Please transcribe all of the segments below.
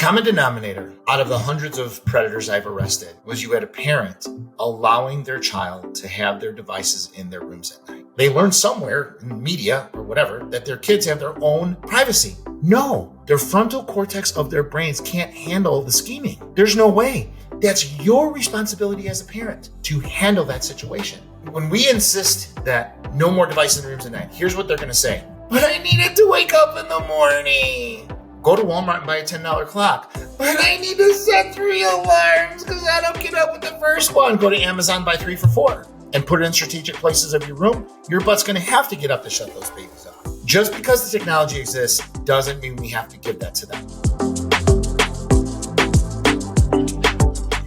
common denominator out of the hundreds of predators I've arrested was you had a parent allowing their child to have their devices in their rooms at night. They learned somewhere in the media or whatever that their kids have their own privacy. No, their frontal cortex of their brains can't handle the scheming. There's no way. That's your responsibility as a parent to handle that situation. When we insist that no more devices in rooms at night, here's what they're going to say. But I needed to wake up in the morning. Go to Walmart and buy a $10 clock. But I need to set 3 alarms because I don't get up with the first one. Go to Amazon, buy 3 for $4 and put it in strategic places of your room. Your butt's going to have to get up to shut those babies off. Just because the technology exists doesn't mean we have to give that to them.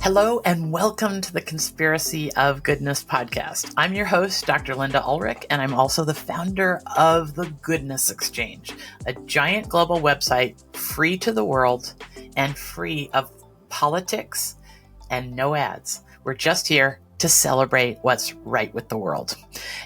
Hello and welcome to the Conspiracy of Goodness podcast. I'm your host, Dr. Linda Ulrich, and I'm also the founder of the Goodness Exchange, a giant global website free to the world and free of politics and no ads. We're just here to celebrate what's right with the world.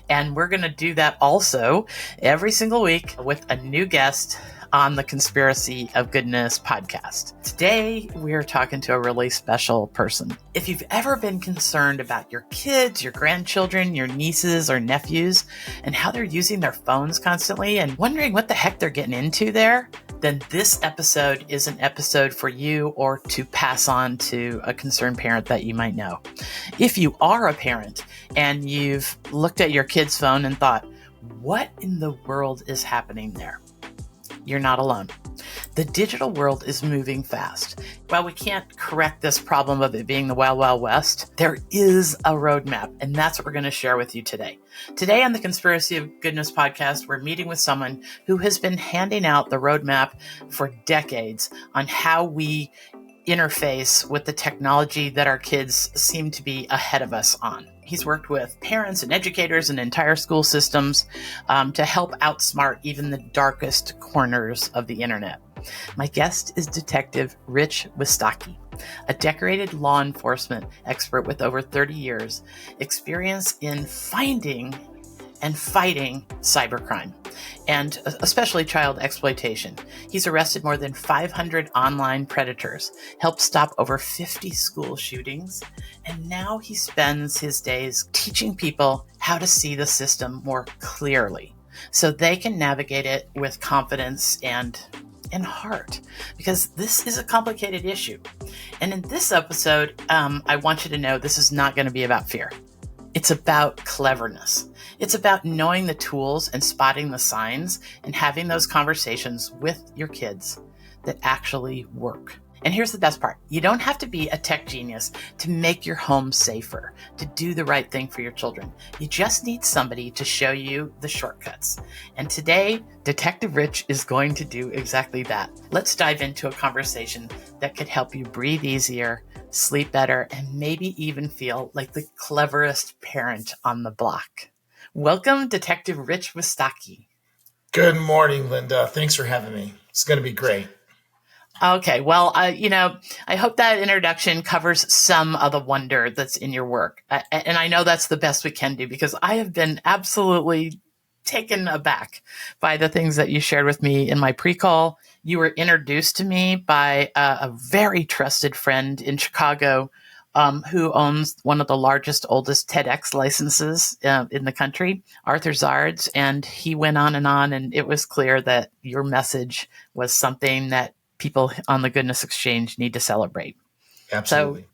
And we're going to do that also every single week with a new guest on the Conspiracy of Goodness podcast. Today, we're talking to a really special person. If you've ever been concerned about your kids, your grandchildren, your nieces or nephews, and how they're using their phones constantly and wondering what the heck they're getting into there, then this episode is an episode for you or to pass on to a concerned parent that you might know. If you are a parent and you've looked at your kid's phone and thought, what in the world is happening there? You're not alone. The digital world is moving fast. While we can't correct this problem of it being the Wild Wild West, there is a roadmap, and that's what we're going to share with you today. Today on the Conspiracy of Goodness podcast, we're meeting with someone who has been handing out the roadmap for decades on how we interface with the technology that our kids seem to be ahead of us on. He's worked with parents and educators and entire school systems to help outsmart even the darkest corners of the internet. My guest is Detective Rich Wistocki, a decorated law enforcement expert with over 30 years experience in finding and fighting cybercrime, and especially child exploitation. He's arrested more than 500 online predators, helped stop over 50 school shootings, and now he spends his days teaching people how to see the system more clearly so they can navigate it with confidence and heart, because this is a complicated issue. And in this episode, I want you to know this is not going to be about fear. It's about cleverness. It's about knowing the tools and spotting the signs and having those conversations with your kids that actually work. And here's the best part. You don't have to be a tech genius to make your home safer, to do the right thing for your children. You just need somebody to show you the shortcuts. And today, Detective Rich is going to do exactly that. Let's dive into a conversation that could help you breathe easier, sleep better, and maybe even feel like the cleverest parent on the block. Welcome, Detective Rich Wistocki. Good morning, Linda. Thanks for having me. It's going to be great. Okay, well, I hope that introduction covers some of the wonder that's in your work. And I know that's the best we can do because I have been absolutely taken aback by the things that you shared with me in my pre-call. You were introduced to me by a very trusted friend in Chicago who owns one of the largest, oldest TEDx licenses in the country, Arthur Zards. And he went on, and it was clear that your message was something that people on the Goodness Exchange need to celebrate. Absolutely. So,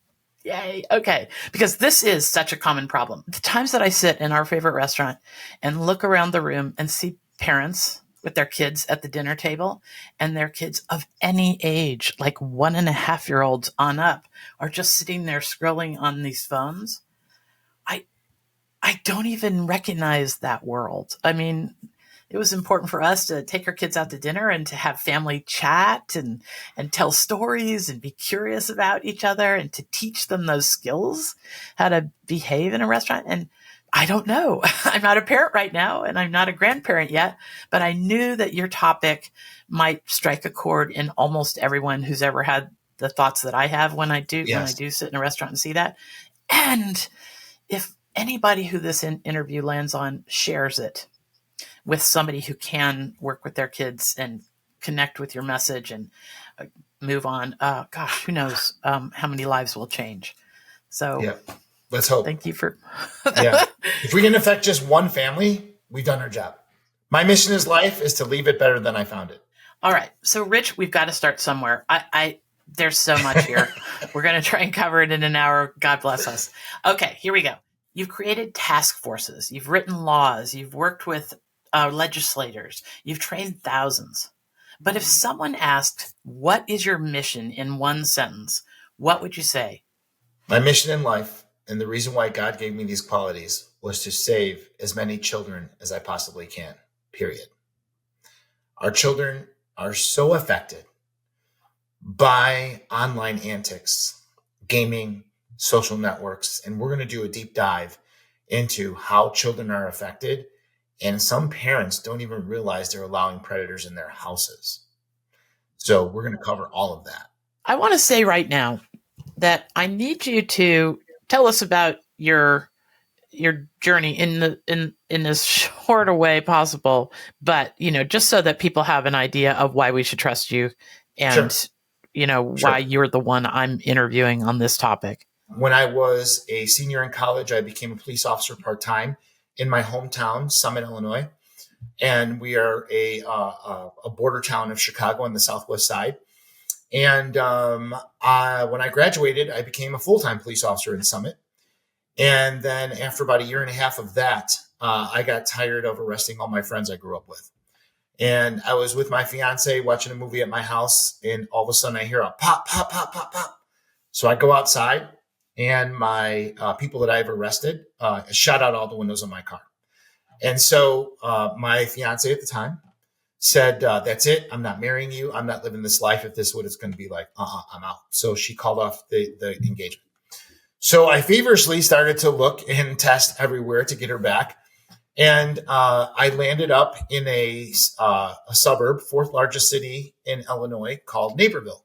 yay. Okay. Because this is such a common problem. The times that I sit in our favorite restaurant and look around the room and see parents with their kids at the dinner table and their kids of any age, like 1.5-year-olds on up, are just sitting there scrolling on these phones. I don't even recognize that world. I mean, it was important for us to take our kids out to dinner and to have family chat and tell stories and be curious about each other and to teach them those skills, how to behave in a restaurant. And I don't know. I'm not a parent right now and I'm not a grandparent yet, but I knew that your topic might strike a chord in almost everyone who's ever had the thoughts that I have when I do sit in a restaurant and see that. And if anybody who this interview lands on shares it with somebody who can work with their kids and connect with your message and move on, gosh, who knows how many lives will change. So Yeah. Let's hope. thank you for. Yeah. If we can affect just one family, we've done our job. My mission in life is to leave it better than I found it. All right. So Rich, we've got to start somewhere. There's so much here. We're going to try and cover it in an hour. God bless us. Okay, here we go. You've created task forces. You've written laws. You've worked with legislators. You've trained thousands. But if someone asked, what is your mission in one sentence, what would you say? My mission in life, and the reason why God gave me these qualities, was to save as many children as I possibly can, period. Our children are so affected by online antics, gaming, social networks, and we're going to do a deep dive into how children are affected. And some parents don't even realize they're allowing predators in their houses. So we're going to cover all of that. I want to say right now that I need you to tell us about your journey in as short a way possible, but just so that people have an idea of why we should trust you and Sure. Why you're the one I'm interviewing on this topic. When I was a senior in college, I became a police officer part-time in my hometown, Summit, Illinois. And we are a border town of Chicago on the southwest side. And when I graduated, I became a full-time police officer in Summit. And then after about a year and a half of that, I got tired of arresting all my friends I grew up with. And I was with my fiance watching a movie at my house, and all of a sudden I hear a pop, pop, pop, pop, pop. So I go outside, and my people that I've arrested shot out all the windows of my car. And so my fiance at the time said, that's it. I'm not marrying you. I'm not living this life if this is what it's going to be like. I'm out. So she called off the engagement. So I feverishly started to look and test everywhere to get her back. And I landed up in a suburb, fourth largest city in Illinois, called Naperville.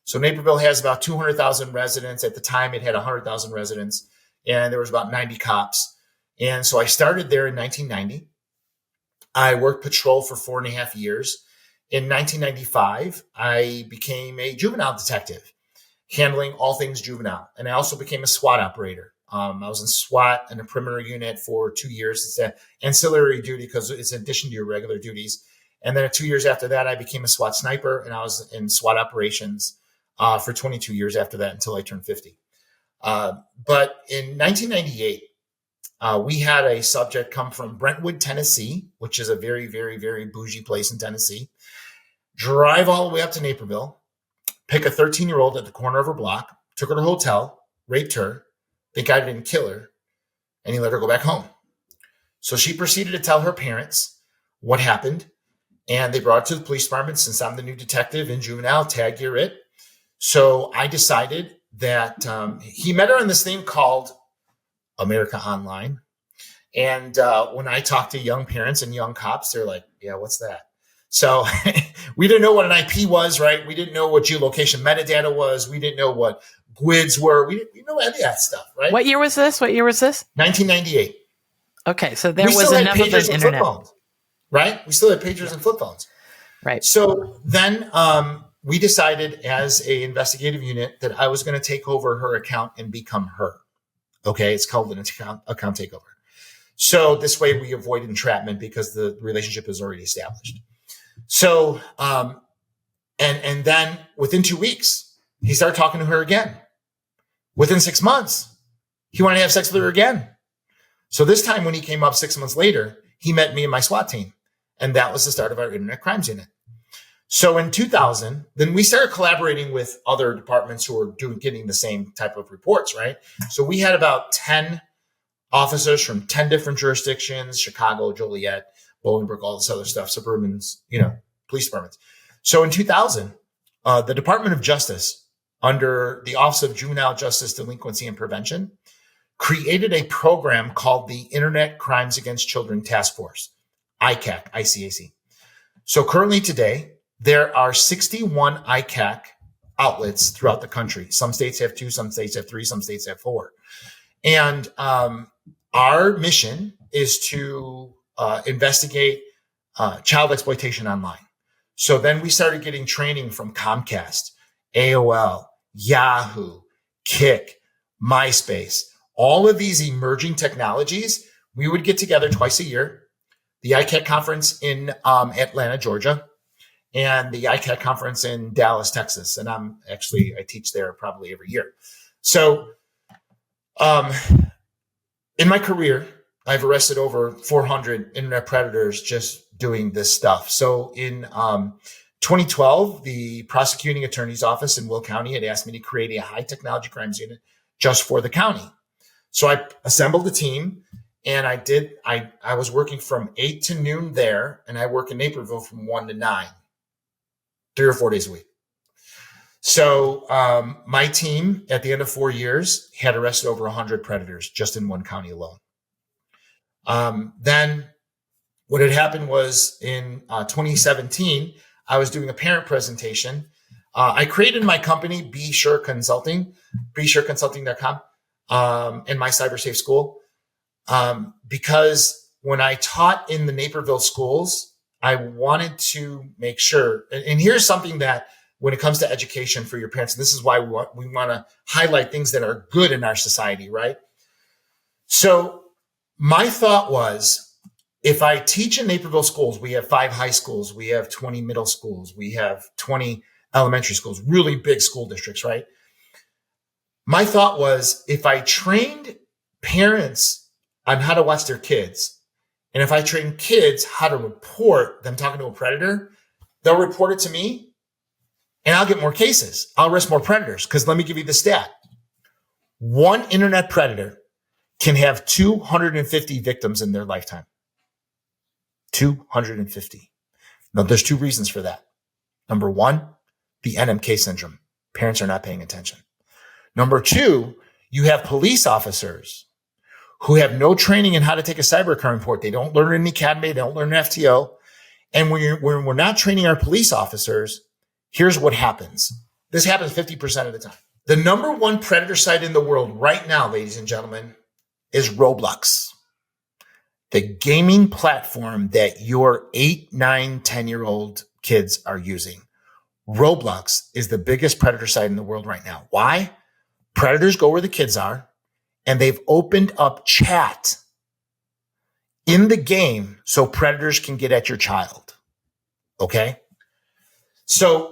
So Naperville has about 200,000 residents. At the time, it had 100,000 residents, and there was about 90 cops. And so I started there in 1990. I worked patrol for 4.5 years. In 1995, I became a juvenile detective, handling all things juvenile. And I also became a SWAT operator. I was in SWAT in a perimeter unit for 2 years. It's an ancillary duty because it's in addition to your regular duties. And then 2 years after that, I became a SWAT sniper, and I was in SWAT operations for 22 years after that until I turned 50. But in 1998, we had a subject come from Brentwood, Tennessee, which is a very, very, very bougie place in Tennessee, drive all the way up to Naperville, pick a 13-year-old at the corner of her block, took her to a hotel, raped her. The guy didn't kill her, and he let her go back home. So she proceeded to tell her parents what happened, and they brought it to the police department. Since I'm the new detective in juvenile, tag, you're it. So I decided that he met her on this thing called America Online. And when I talk to young parents and young cops, they're like, yeah, what's that? So we didn't know what an IP was, right? We didn't know what geolocation metadata was. We didn't know what GWIDs were. We didn't know any of that stuff, right? What year was this? 1998. Okay, so there was enough of an internet. Phones, right? We still had pagers and flip phones. Right. So then we decided as a investigative unit that I was going to take over her account and become her. Okay, it's called an account takeover. So this way we avoid entrapment because the relationship is already established. So, and then within 2 weeks, he started talking to her again. Within 6 months, he wanted to have sex with her again. So this time when he came up 6 months later, he met me and my SWAT team. And that was the start of our internet crimes unit. So in 2000, then we started collaborating with other departments who were getting the same type of reports, right? So we had about 10 officers from 10 different jurisdictions, Chicago, Joliet, Bolingbrook, all this other stuff, suburbans, police departments. So in 2000, the Department of Justice, under the Office of Juvenile Justice Delinquency and Prevention, created a program called the Internet Crimes Against Children Task Force, ICAC, ICAC. So currently today, there are 61 ICAC outlets throughout the country. Some states have 2, some states have 3, some states have 4. And our mission is to investigate child exploitation online. So then we started getting training from Comcast, AOL, Yahoo, Kik, MySpace, all of these emerging technologies, we would get together twice a year, the ICAT conference in Atlanta, Georgia, and the ICAT conference in Dallas, Texas. And I teach there probably every year. So in my career, I've arrested over 400 internet predators just doing this stuff. So in 2012, the prosecuting attorney's office in Will County had asked me to create a high technology crimes unit just for the county. So I assembled a team, and I was working from 8 to noon there, and I work in Naperville from 1 to 9, 3 or 4 days a week. So my team at the end of 4 years had arrested over 100 predators just in one county alone. Then what had happened was in 2017, I was doing a parent presentation. I created my company, Be Sure Consulting, BeSureConsulting.com, and my cybersafe school. Because when I taught in the Naperville schools, I wanted to make sure, and here's something that when it comes to education for your parents, and this is why we want to highlight things that are good in our society, right? So my thought was, if I teach in Naperville schools, we have 5 high schools, we have 20 middle schools, we have 20 elementary schools, really big school districts, right? My thought was, if I trained parents on how to watch their kids, and if I train kids how to report them talking to a predator, they'll report it to me, and I'll get more cases. I'll arrest more predators, because let me give you the stat. One internet predator can have 250 victims in their lifetime. 250. Now, there's 2 reasons for that. Number 1, the NMK syndrome. Parents are not paying attention. Number 2, you have police officers who have no training in how to take a cybercrime report. They don't learn in the academy. They don't learn in FTO. And when we're not training our police officers, here's what happens. This happens 50% of the time. The number 1 predator site in the world right now, ladies and gentlemen, is Roblox. The gaming platform that your 8, 9, 10-year-old kids are using. Roblox is the biggest predator site in the world right now. Why? Predators go where the kids are, and they've opened up chat in the game so predators can get at your child. Okay? So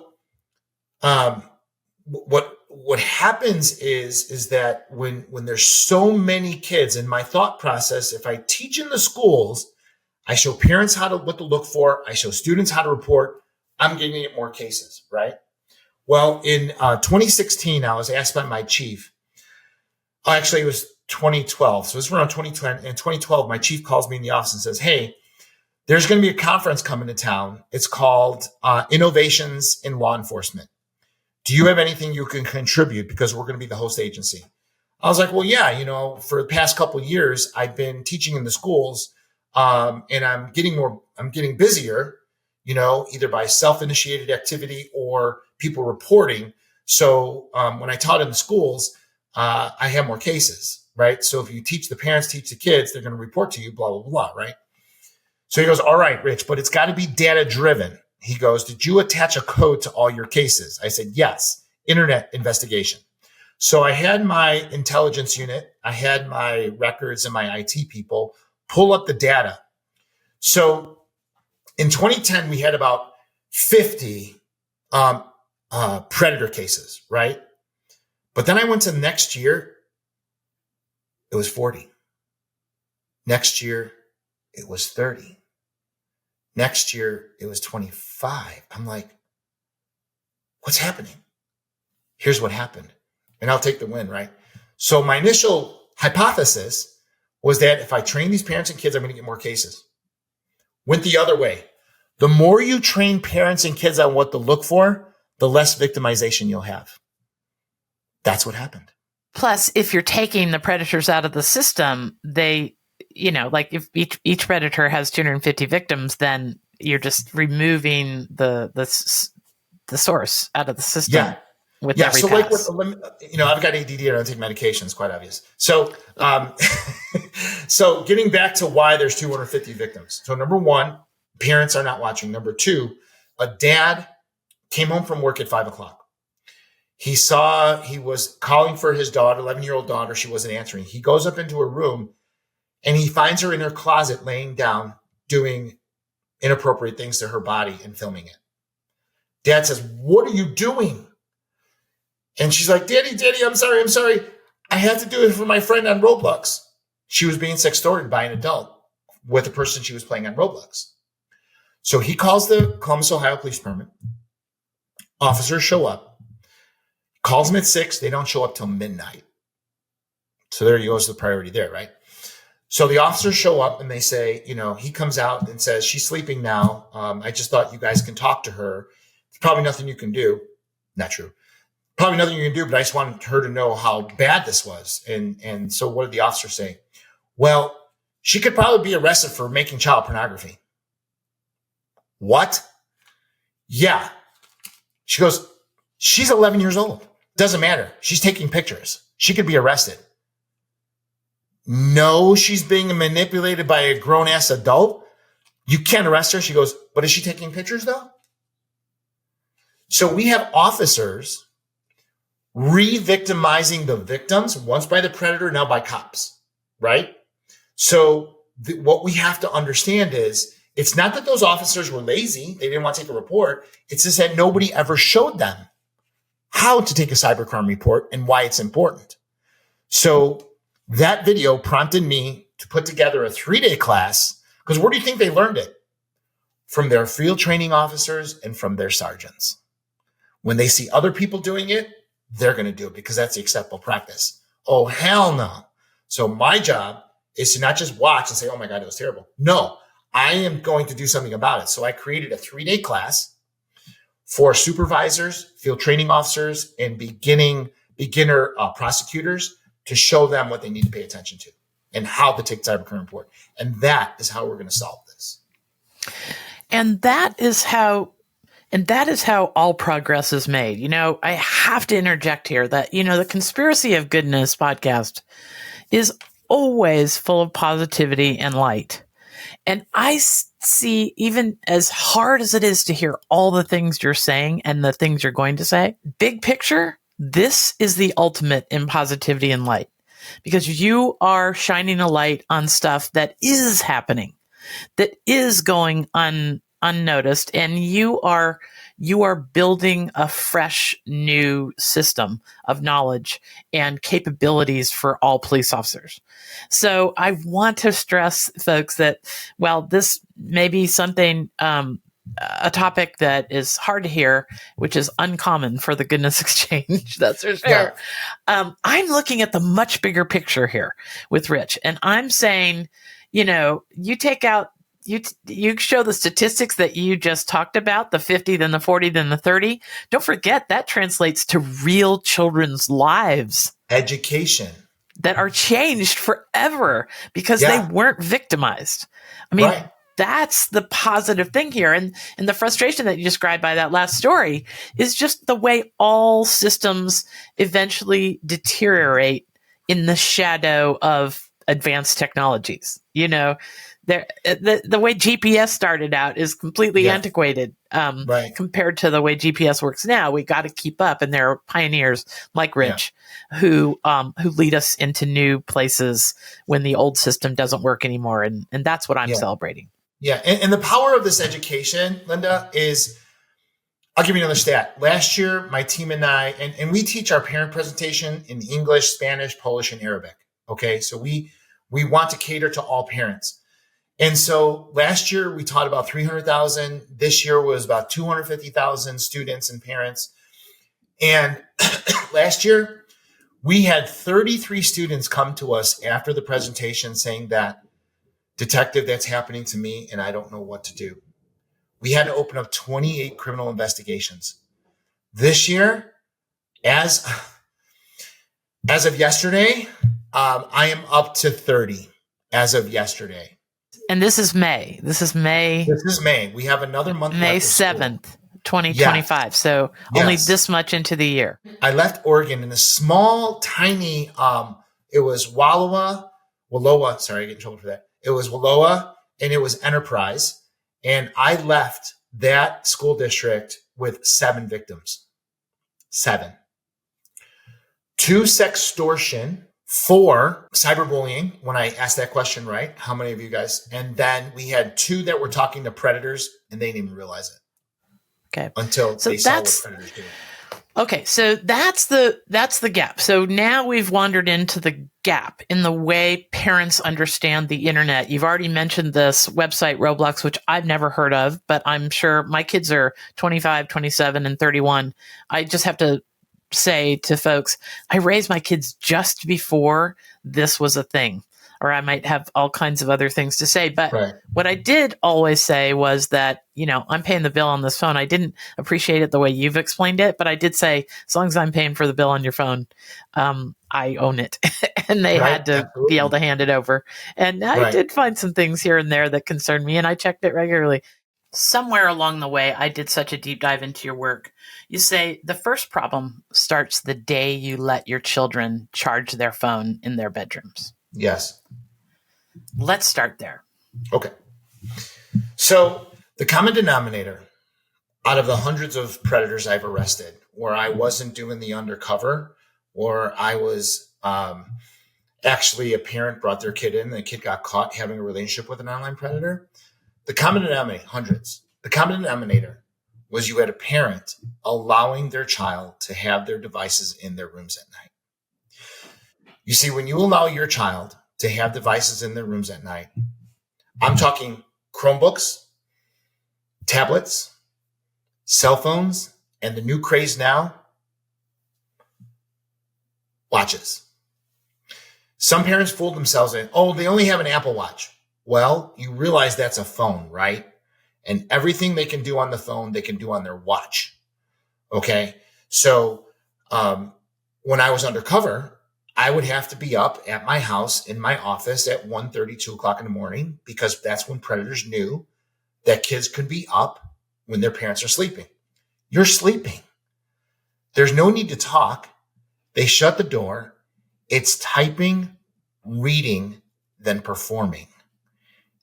what happens is that when there's so many kids, in my thought process, if I teach in the schools, I show parents what to look for, I show students how to report, I'm going to get more cases, right? Well, in 2016, I was asked by my chief. Actually, it was 2012. So it was around 2020. In 2012, my chief calls me in the office and says, hey, there's going to be a conference coming to town. It's called Innovations in Law Enforcement. Do you have anything you can contribute? Because we're going to be the host agency. I was like, well, yeah, for the past couple of years, I've been teaching in the schools, and I'm getting busier, either by self-initiated activity or people reporting. So when I taught in the schools, I have more cases, right? So if you teach the parents, teach the kids, they're going to report to you, blah, blah, blah, right? So he goes, all right, Rich, but it's got to be data driven. He goes, did you attach a code to all your cases? I said, yes, internet investigation. So I had my intelligence unit, I had my records and my IT people pull up the data. So in 2010, we had about 50 predator cases, right? But then I went to next year, it was 40. Next year, it was 30. Next year, it was 25. I'm like, what's happening? Here's what happened. And I'll take the win, right? So my initial hypothesis was that if I train these parents and kids, I'm going to get more cases. Went the other way. The more you train parents and kids on what to look for, the less victimization you'll have. That's what happened. Plus, if you're taking the predators out of the system, like if each predator has 250 victims, then you're just removing the source out of the system. Yeah. With yeah. every So pass. I've got ADD. I don't take medications. Quite obvious. So, so getting back to why there's 250 victims. So number 1, parents are not watching. Number 2, a dad came home from work at 5 o'clock. He was calling for his daughter, 11-year-old daughter. She wasn't answering. He goes up into her room and he finds her in her closet laying down, doing inappropriate things to her body and filming it. Dad says, "What are you doing?" And she's like, Daddy, I'm sorry. I had to do it for my friend on Roblox. She was being sextorted by an adult with the person she was playing on Roblox. So he calls the Columbus, Ohio Police Department. Officers show up. Calls them at 6. They don't show up till midnight. So there goes the priority there, right? So the officers show up and they say, he comes out and says, "She's sleeping now. I just thought you guys can talk to her. There's probably nothing you can do." Not true. Probably nothing you can do, but I just wanted her to know how bad this was. And so what did the officer say? "Well, she could probably be arrested for making child pornography." What? Yeah. She goes, "She's 11 years old. Doesn't matter. She's taking pictures. She could be arrested." "No, she's being manipulated by a grown-ass adult. You can't arrest her." She goes, "But is she taking pictures though?" So we have officers re-victimizing the victims, once by the predator, now by cops, right? So what we have to understand is it's not that those officers were lazy. They didn't want to take a report. It's just that nobody ever showed them how to take a cybercrime report and why it's important. So that video prompted me to put together a 3-day class, because where do you think they learned it? From their field training officers and from their sergeants. When they see other people doing it, they're going to do it because that's the acceptable practice. Oh, hell no. So my job is to not just watch and say, "Oh my God, it was terrible." No, I am going to do something about it. So I created a 3-day class for supervisors, field training officers, and beginner prosecutors to show them what they need to pay attention to and how to take cybercrime report. And that is how we're going to solve this. And that is how all progress is made. I have to interject here that, the Conspiracy of Goodness podcast is always full of positivity and light. And I see, even as hard as it is to hear all the things you're saying and the things you're going to say, big picture, this is the ultimate in positivity and light, because you are shining a light on stuff that is happening, that is going unnoticed, and you are building a fresh new system of knowledge and capabilities for all police officers. So I want to stress, folks, that while this may be something, a topic that is hard to hear, which is uncommon for the Goodness Exchange, that's for sure. Yeah. I'm looking at the much bigger picture here with Rich, and I'm saying, you take out, you show the statistics that you just talked about, the 50, then the 40, then the 30. Don't forget that translates to real children's lives. Education. That are changed forever because they weren't victimized. I mean, right. That's the positive thing here. And the frustration that you described by that last story is just the way all systems eventually deteriorate in the shadow of advanced technologies. The way GPS started out is completely antiquated compared to the way GPS works now. We got to keep up, and there are pioneers like Rich who lead us into new places when the old system doesn't work anymore, and that's what I'm celebrating. Yeah, and the power of this education, Linda, is, I'll give you another stat. Last year, my team and I, and we teach our parent presentation in English, Spanish, Polish, and Arabic. Okay, so we want to cater to all parents. And so last year we taught about 300,000. This year was about 250,000 students and parents. And last year we had 33 students come to us after the presentation saying that, "Detective, that's happening to me and I don't know what to do." We had to open up 28 criminal investigations. This year, as of yesterday, I am up to 30 as of yesterday. And this is May. This is May. We have another month. May 7th, 2025. Yes. So only this much into the year. I left Oregon in a small, tiny, it was Wallowa. Sorry, I get in trouble for that. It was Wallowa and it was Enterprise. And I left that school district with 7 victims. 7. 2 sextortion, 4 cyberbullying. When I asked that question, right? How many of you guys? And then we had 2 that were talking to predators and they didn't even realize it. Okay. Until So they saw what predators do. Okay, so that's the gap. So now we've wandered into the gap in the way parents understand the internet. You've already mentioned this website, Roblox, which I've never heard of, but I'm sure my kids are 25, 27, and 31. I just have to say to folks, I raised my kids just before this was a thing. Or I might have all kinds of other things to say. But What I did always say was that, I'm paying the bill on this phone. I didn't appreciate it the way you've explained it, but I did say, as long as I'm paying for the bill on your phone, I own it. And they had to be able to hand it over. And I did find some things here and there that concerned me, and I checked it regularly. Somewhere along the way, I did such a deep dive into your work. You say the first problem starts the day you let your children charge their phone in their bedrooms. Yes. Let's start there. Okay. So the common denominator out of the hundreds of predators I've arrested where I wasn't doing the undercover, or I was actually a parent brought their kid in and the kid got caught having a relationship with an online predator. The common denominator, hundreds. The common denominator was you had a parent allowing their child to have their devices in their rooms at night. You see, when you allow your child to have devices in their rooms at night, I'm talking Chromebooks, tablets, cell phones, and the new craze now, watches. Some parents fooled themselves in, they only have an Apple Watch. Well, you realize that's a phone, right? And everything they can do on the phone, they can do on their watch. Okay. So, when I was undercover, I would have to be up at my house in my office at 1:30, 2 o'clock in the morning, because that's when predators knew that kids could be up when their parents are sleeping. You're sleeping. There's no need to talk. They shut the door. It's typing, reading, then performing.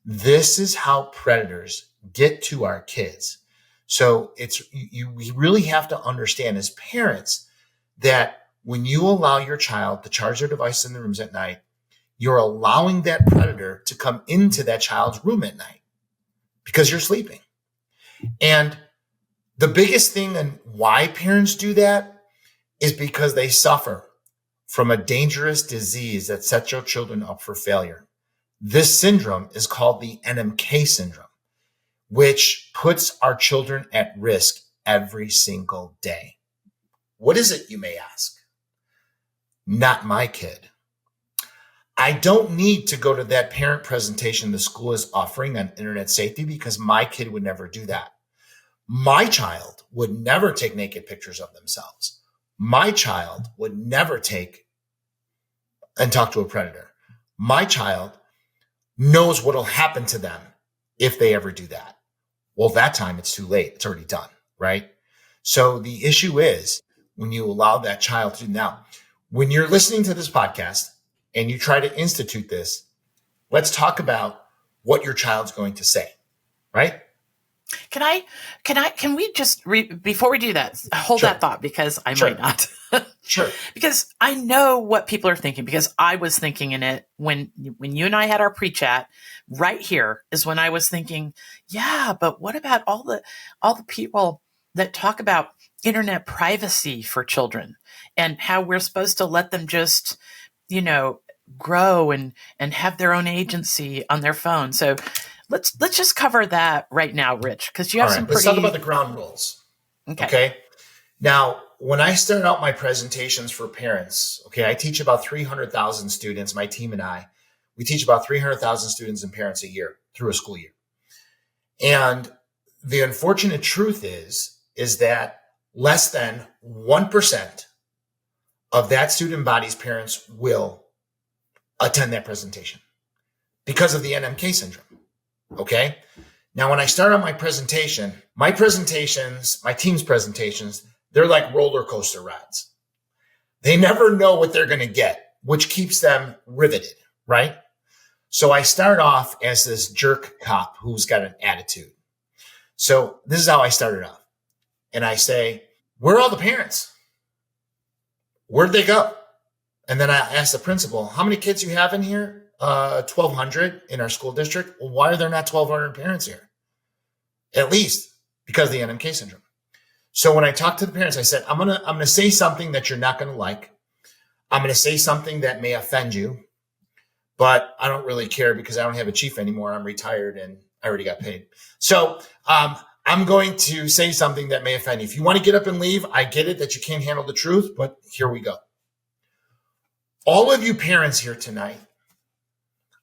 This is how predators get to our kids. So we really have to understand as parents that when you allow your child to charge their device in the rooms at night, you're allowing that predator to come into that child's room at night because you're sleeping. And the biggest thing and why parents do that is because they suffer from a dangerous disease that sets your children up for failure. This syndrome is called the NMK syndrome, which puts our children at risk every single day. What is it, you may ask? Not my kid. I don't need to go to that parent presentation the school is offering on internet safety because my kid would never do that. My child would never take naked pictures of themselves. My child would never take and talk to a predator. My child knows what will happen to them if they ever do that. Well, that time it's too late. It's already done, right? So the issue is when you allow that child to now, when you're listening to this podcast and you try to institute this, let's talk about what your child's going to say, right? Can we just, before we do that, hold that thought because I might not. Sure. Because I know what people are thinking, because I was thinking in it when you and I had our pre-chat right here is when I was thinking, yeah, but what about all the people that talk about internet privacy for children and how we're supposed to let them just, grow and have their own agency on their phone. So let's just cover that right now, Rich, because you have some Let's talk about the ground rules. Okay. Now, when I start out my presentations for parents, I teach about 300,000 students, my team and I, we teach about 300,000 students and parents a year through a school year. And the unfortunate truth is that less than 1% of that student body's parents will attend that presentation because of the NMK syndrome. Okay. Now, when I start on my presentation, my team's presentations, they're like roller coaster rides. They never know what they're going to get, which keeps them riveted, right? So I start off as this jerk cop who's got an attitude. So this is how I started off. And I say, where are all the parents? Where'd they go? And then I asked the principal, how many kids you have in here? 1,200 in our school district. Well, why are there not 1,200 parents here? At least because of the NMK syndrome. So when I talked to the parents, I said, I'm gonna say something that you're not gonna like. I'm gonna say something that may offend you, but I don't really care because I don't have a chief anymore. I'm retired and I already got paid. So I'm going to say something that may offend you. If you want to get up and leave, I get it that you can't handle the truth, but here we go. All of you parents here tonight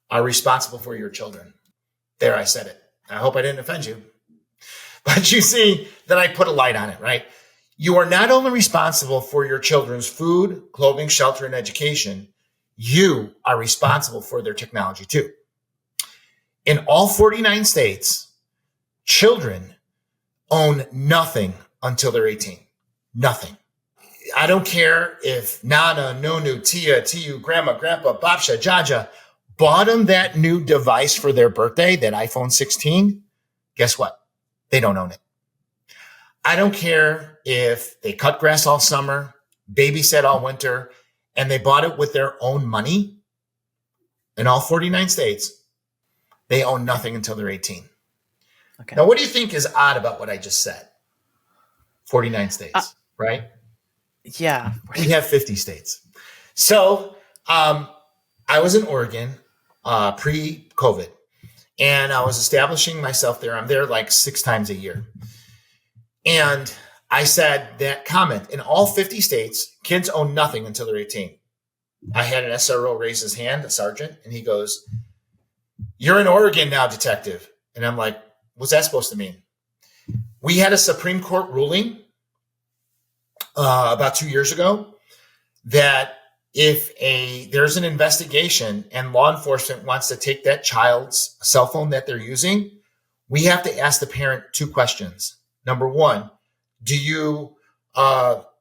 are responsible for your children. There, I said it. I hope I didn't offend you. But you see that I put a light on it, right? You are not only responsible for your children's food, clothing, shelter, and education, you are responsible for their technology too. In all 49 states, children own nothing until they're 18. Nothing. I don't care if Nana, Nonu, Tia, Tiu, Grandma, Grandpa, Babsha, Jaja bought them that new device for their birthday, that iPhone 16. Guess what? They don't own it. I don't care if they cut grass all summer, babysat all winter, and they bought it with their own money. In all 49 states, they own nothing until they're 18. Okay. Now, what do you think is odd about what I just said? 49 states, right? Yeah. We have 50 states. So I was in Oregon pre-COVID, and I was establishing myself there. I'm there like 6 times a year. And I said that comment, in all 50 states, kids own nothing until they're 18. I had an SRO raise his hand, a sergeant, and he goes, "You're in Oregon now, detective." And I'm like, what's that supposed to mean? We had a Supreme Court ruling about 2 years ago that if there's an investigation and law enforcement wants to take that child's cell phone that they're using, we have to ask the parent 2 questions. Number 1, do you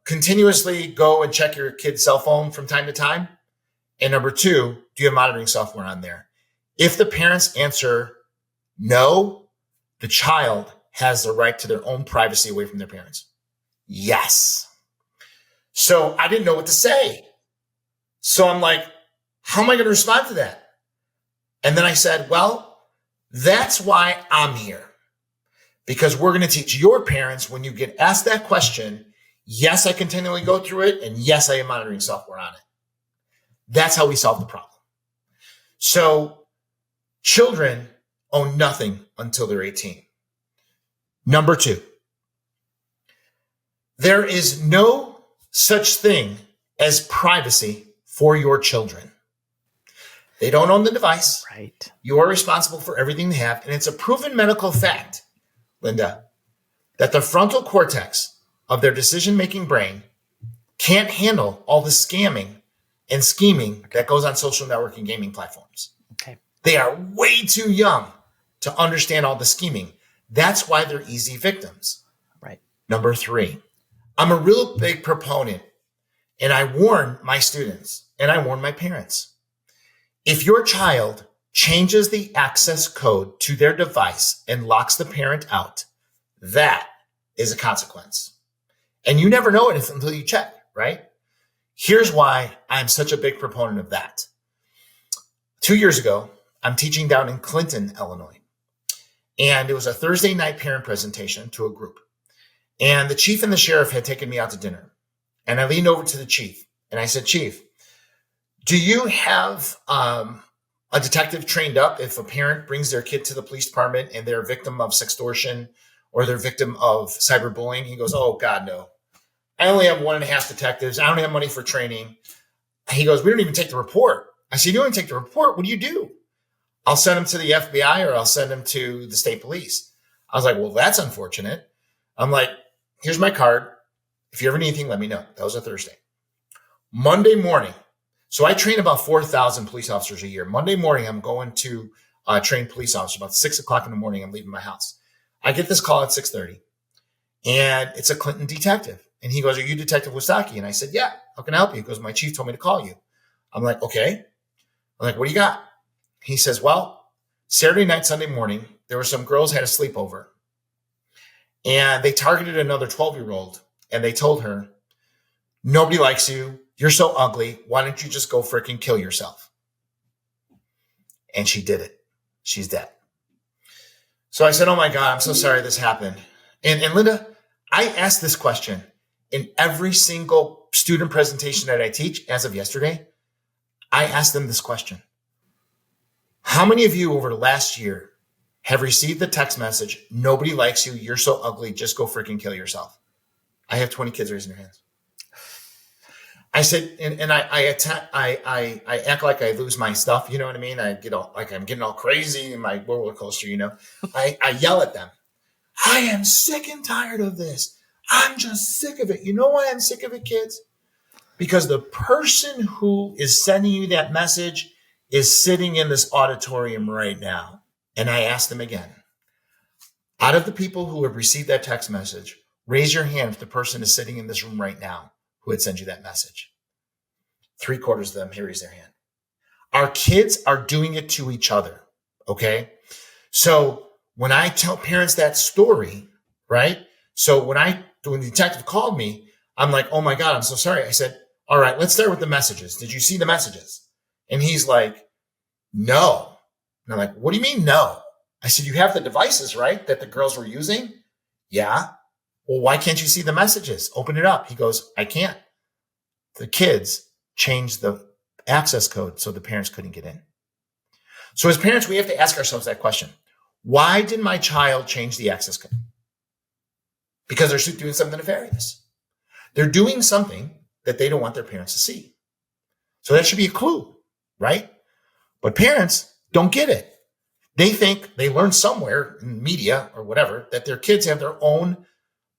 continuously go and check your kid's cell phone from time to time? And number 2, do you have monitoring software on there? If the parents answer no, the child has the right to their own privacy away from their parents. Yes. So I didn't know what to say. So I'm like, how am I going to respond to that? And then I said, well, that's why I'm here. Because we're going to teach your parents, when you get asked that question, yes, I continually go through it, and yes, I have monitoring software on it. That's how we solve the problem. So children own nothing until they're 18. Number 2, there is no such thing as privacy for your children. They don't own the device. Right. You are responsible for everything they have. And it's a proven medical fact, Linda, that the frontal cortex of their decision-making brain can't handle all the scamming and scheming that goes on social networking gaming platforms. Okay. They are way too young to understand all the scheming. That's why they're easy victims. Right. Number 3, I'm a real big proponent, and I warn my students and I warn my parents. If your child changes the access code to their device and locks the parent out, that is a consequence. And you never know it until you check, right? Here's why I'm such a big proponent of that. 2 years ago, I'm teaching down in Clinton, Illinois. And it was a Thursday night parent presentation to a group. And the chief and the sheriff had taken me out to dinner. And I leaned over to the chief and I said, "Chief, do you have a detective trained up if a parent brings their kid to the police department and they're a victim of sextortion or they're a victim of cyberbullying?" He goes, "Oh, God, no. I only have 1.5 detectives. I don't have money for training." He goes, "We don't even take the report." I said, "You don't even take the report? What do you do?" "I'll send him to the FBI or I'll send him to the state police." I was like, "Well, that's unfortunate." I'm like, "Here's my card. If you ever need anything, let me know." That was a Thursday. Monday morning. So I train about 4,000 police officers a year. Monday morning, I'm going to train police officers about 6:00 in the morning. I'm leaving my house. I get this call at 6:30 and it's a Clinton detective. And he goes, "Are you Detective Wistocki?" And I said, "Yeah, how can I help you?" He goes, "My chief told me to call you." I'm like, "Okay." I'm like, "What do you got?" He says, "Well, Saturday night, Sunday morning, there were some girls had a sleepover and they targeted another 12-year-old and they told her, 'Nobody likes you. You're so ugly. Why don't you just go freaking kill yourself? And she did it. She's dead. So I said, oh my God, I'm so sorry this happened. And Linda, I asked this question in every single student presentation that I teach as of yesterday. I asked them this question. How many of you over the last year have received the text message, nobody likes you, you're so ugly, just go freaking kill yourself? I have 20 kids raising their hands. I said, and I act like I lose my stuff. You know what I mean? I get all like I'm getting all crazy in my roller coaster, you know. I yell at them. I am sick and tired of this. I'm just sick of it. You know why I'm sick of it, kids? Because the person who is sending you that message is sitting in this auditorium right now. And I asked them again, out of the people who have received that text message, raise your hand if the person is sitting in this room right now who had sent you that message. 3/4 of them here raise their hand. Our kids are doing it to each other. Okay. So when I tell parents that story, right? So when the detective called me, I'm like, oh my God, I'm so sorry. I said, all right, let's start with the messages. Did you see the messages? And he's like, no. And I'm like, what do you mean no? I said, you have the devices, right? That the girls were using? Yeah. Well, why can't you see the messages? Open it up. He goes, I can't. The kids changed the access code so the parents couldn't get in. So as parents, we have to ask ourselves that question. Why did my child change the access code? Because they're doing something nefarious. They're doing something that they don't want their parents to see. So that should be a clue, right? But parents don't get it. They think they learned somewhere in media or whatever that their kids have their own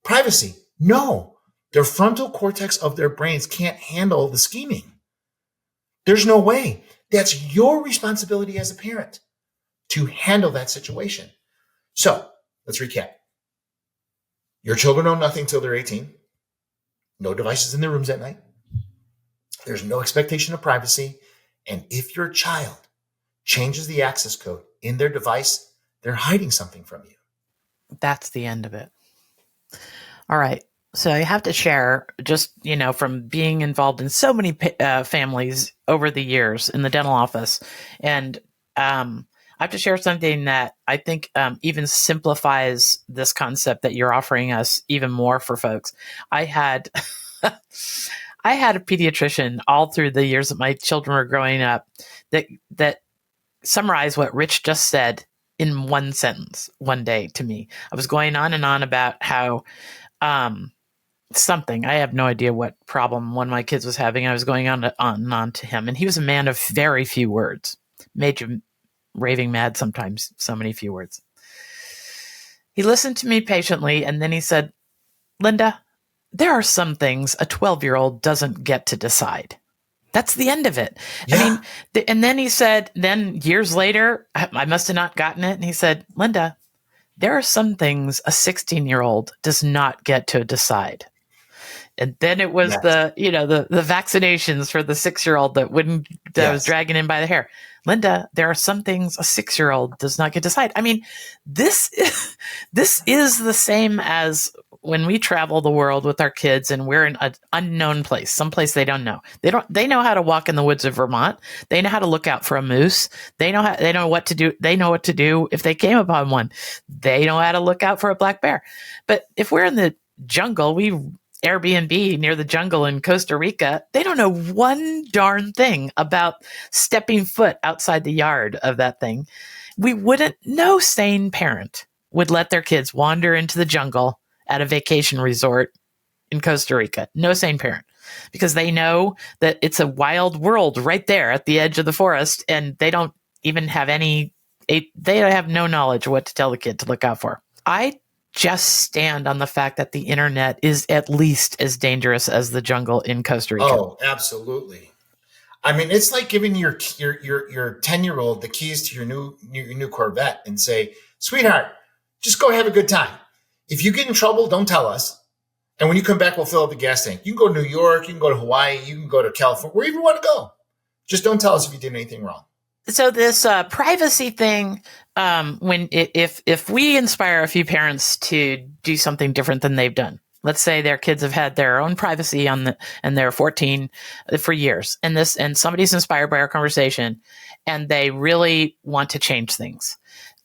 privacy. No, their frontal cortex of their brains can't handle the scheming. There's no way. That's your responsibility as a parent to handle that situation. So let's recap. Your children know nothing till they're 18. No devices in their rooms at night. There's no expectation of privacy. And if your child changes the access code in their device, they're hiding something from you. That's the end of it. All right. So I have to share just, from being involved in so many families over the years in the dental office. And I have to share something that I think even simplifies this concept that you're offering us even more for folks. I had I had a pediatrician all through the years that my children were growing up that summarized what Rich just said in one sentence one day to me. I was going on and on about how something, I have no idea what problem one of my kids was having. I was going on and on to him, and he was a man of very few words, made you raving mad sometimes, so many few words. He listened to me patiently, and then he said, Linda, there are some things a 12-year-old doesn't get to decide. That's the end of it. Yeah. I mean, and then he said, then years later, I must have not gotten it. And he said, Linda, there are some things a 16-year-old does not get to decide. And then it was the vaccinations for the 6-year-old that was dragging him by the hair. Linda, there are some things a 6-year-old does not get to decide. I mean, this is the same as when we travel the world with our kids and we're in an unknown place, someplace they don't know. They know how to walk in the woods of Vermont. They know how to look out for a moose. They know what to do. They know what to do if they came upon one. They know how to look out for a black bear. But if we're in the jungle, we Airbnb near the jungle in Costa Rica, they don't know one darn thing about stepping foot outside the yard of that thing. No sane parent would let their kids wander into the jungle at a vacation resort in Costa Rica. No sane parent, because they know that it's a wild world right there at the edge of the forest, and they don't even have they have no knowledge of what to tell the kid to look out for. I just stand on the fact that the internet is at least as dangerous as the jungle in Costa Rica. Oh, absolutely. I mean, it's like giving your 10-year-old the keys to your new Corvette and say, sweetheart, just go have a good time. If you get in trouble, don't tell us. And when you come back, we'll fill up the gas tank. You can go to New York, you can go to Hawaii, you can go to California, wherever you want to go. Just don't tell us if you did anything wrong. So this privacy thing, if we inspire a few parents to do something different than they've done, let's say their kids have had their own privacy and they're 14 for years, and somebody's inspired by our conversation and they really want to change things.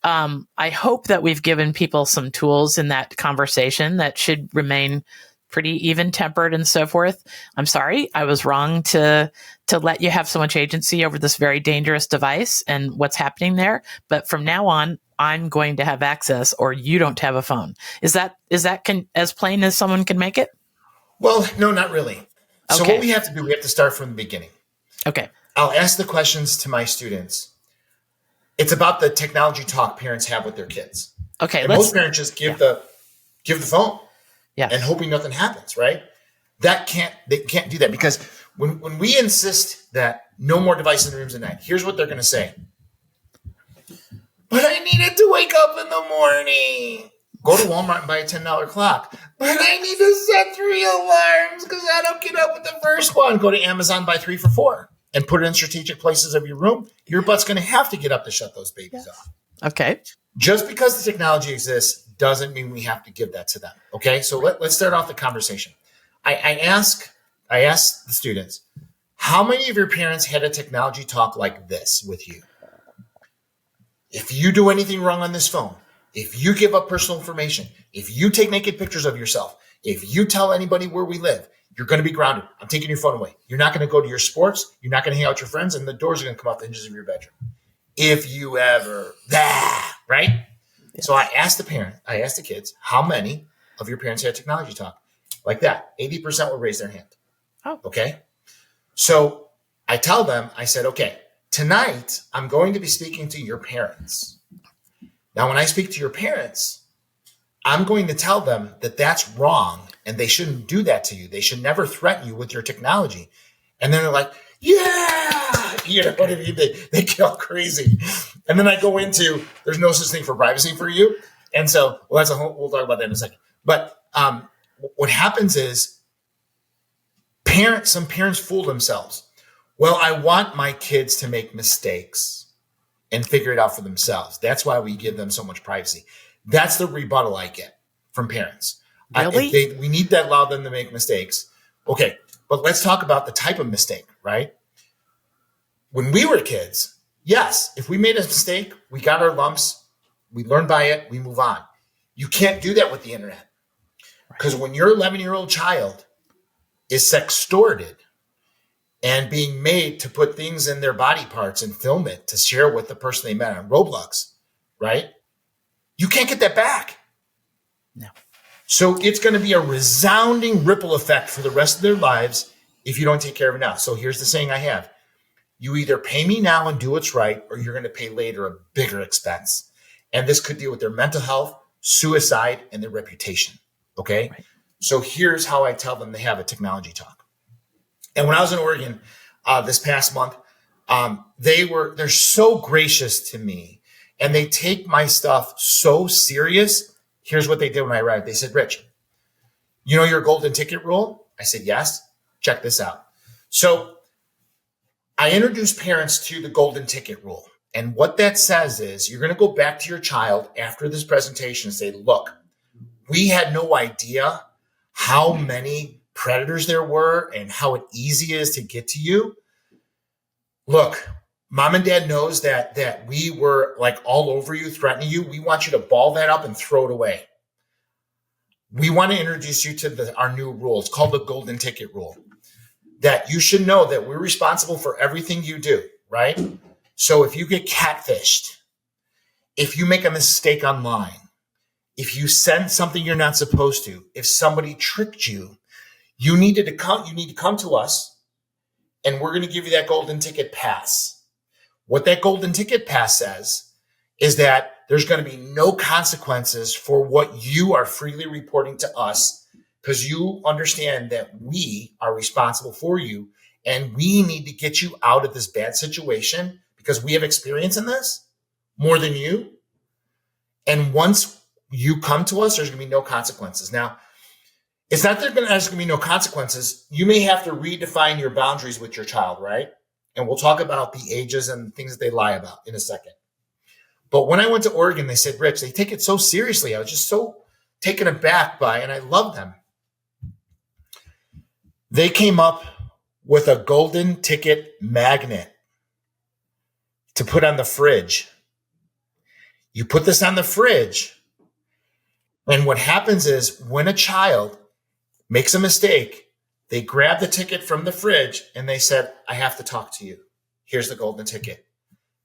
I hope that we've given people some tools in that conversation that should remain pretty even tempered and so forth. I'm sorry, I was wrong to let you have so much agency over this very dangerous device and what's happening there. But from now on, I'm going to have access, or you don't have a phone. Is that as plain as someone can make it? Well, no, not really. So Okay. what we have to do, we have to start from the beginning. Okay. I'll ask the questions to my students. It's about the technology talk parents have with their kids. Okay. And most parents just give the phone. Yeah. And hoping nothing happens, right? They can't do that, because when we insist that no more devices in the rooms at night, here's what they're going to say. But I needed to wake up in the morning. Go to Walmart and buy a $10 clock. But I need to set 3 alarms because I don't get up with the first one. Go to Amazon, buy 3 for $4 and put it in strategic places of your room. Your butt's going to have to get up to shut those babies off. Okay. Just because the technology exists doesn't mean we have to give that to them. Okay, so let's start off the conversation. I ask the students, how many of your parents had a technology talk like this with you? If you do anything wrong on this phone, if you give up personal information, if you take naked pictures of yourself, if you tell anybody where we live, you're going to be grounded. I'm taking your phone away. You're not going to go to your sports. You're not going to hang out with your friends, and the doors are going to come off the hinges of your bedroom. If you ever right? Yes. So I asked the kids, how many of your parents had technology talk? Like that. 80% would raise their hand. Oh. Okay. So I tell them, I said, okay, tonight I'm going to be speaking to your parents. Now, when I speak to your parents, I'm going to tell them that that's wrong and they shouldn't do that to you. They should never threaten you with your technology. And then they're like, yeah, you know what I mean? They get all crazy. And then I go into, there's no such thing for privacy for you. And so, we'll talk about that in a second. But what happens is some parents fool themselves. Well, I want my kids to make mistakes and figure it out for themselves. That's why we give them so much privacy. That's the rebuttal I get from parents. Really? We need to allow them to make mistakes. Okay, but let's talk about the type of mistake, right? When we were kids, yes, if we made a mistake, we got our lumps, we learn by it, we move on. You can't do that with the internet. Because when your 11-year-old child is sextorted and being made to put things in their body parts and film it to share with the person they met on Roblox, right? You can't get that back. No. So it's going to be a resounding ripple effect for the rest of their lives if you don't take care of it now. So here's the saying I have. You either pay me now and do what's right, or you're going to pay later a bigger expense. And this could deal with their mental health, suicide, and their reputation. Okay? Right. So here's how I tell them they have a technology talk. And when I was in Oregon this past month, they're so gracious to me, and they take my stuff so serious. Here's what they did when I arrived. They said, Rich, you know your golden ticket rule? I said, yes. Check this out. So I introduced parents to the golden ticket rule. And what that says is you're going to go back to your child after this presentation and say, look, we had no idea how many predators there were and how easy it is to get to you. Look, mom and dad knows that we were like all over you, threatening you. We want you to ball that up and throw it away. We want to introduce you to our new rule. It's called the golden ticket rule. That you should know that we're responsible for everything you do, right? So if you get catfished, if you make a mistake online, if you send something you're not supposed to, if somebody tricked you, you need to come to us, and we're going to give you that golden ticket pass. What that golden ticket pass says is that there's going to be no consequences for what you are freely reporting to us, because you understand that we are responsible for you, and we need to get you out of this bad situation because we have experience in this more than you. And once you come to us, there's going to be no consequences. Now, it's not that there's going to be no consequences. You may have to redefine your boundaries with your child, right? And we'll talk about the ages and things that they lie about in a second. But when I went to Oregon, they said, Rich, they take it so seriously. I was just so taken aback by, and I love them. They came up with a golden ticket magnet to put on the fridge. You put this on the fridge, and what happens is when a child makes a mistake, they grab the ticket from the fridge and they said, I have to talk to you. Here's the golden ticket.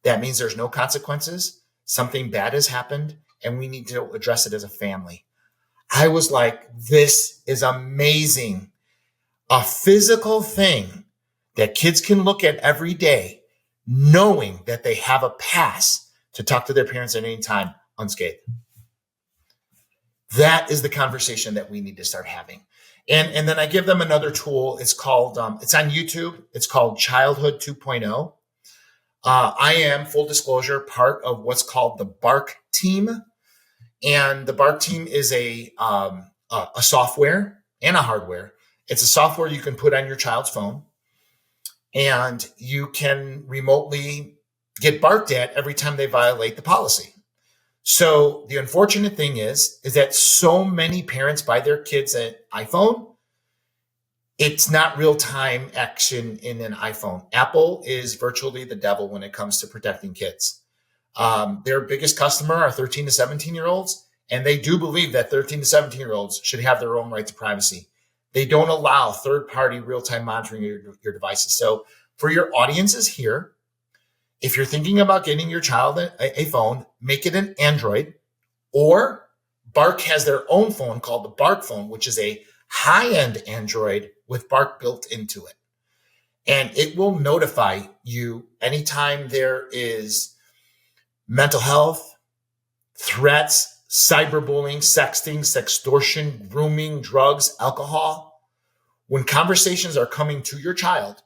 That means there's no consequences. Something bad has happened and we need to address it as a family. I was like, this is amazing. A physical thing that kids can look at every day, knowing that they have a pass to talk to their parents at any time unscathed. That is the conversation that we need to start having. And then I give them another tool. It's called, it's on YouTube. It's called Childhood 2.0. I am, full disclosure, part of what's called the BARC team. And the BARC team is a software and a hardware. It's a software you can put on your child's phone, and you can remotely get barked at every time they violate the policy. So the unfortunate thing is that so many parents buy their kids an iPhone. It's not real-time action in an iPhone. Apple is virtually the devil when it comes to protecting kids. Their biggest customer are 13 to 17-year-olds, and they do believe that 13 to 17-year-olds should have their own right to privacy. They don't allow third-party real-time monitoring of your devices. So for your audiences here, if you're thinking about getting your child a phone, make it an Android, or BARC has their own phone called the BARC phone, which is a high-end Android with BARC built into it. And it will notify you anytime there is mental health, threats, cyberbullying, sexting, sextortion, grooming, drugs, alcohol. When conversations are coming to your child,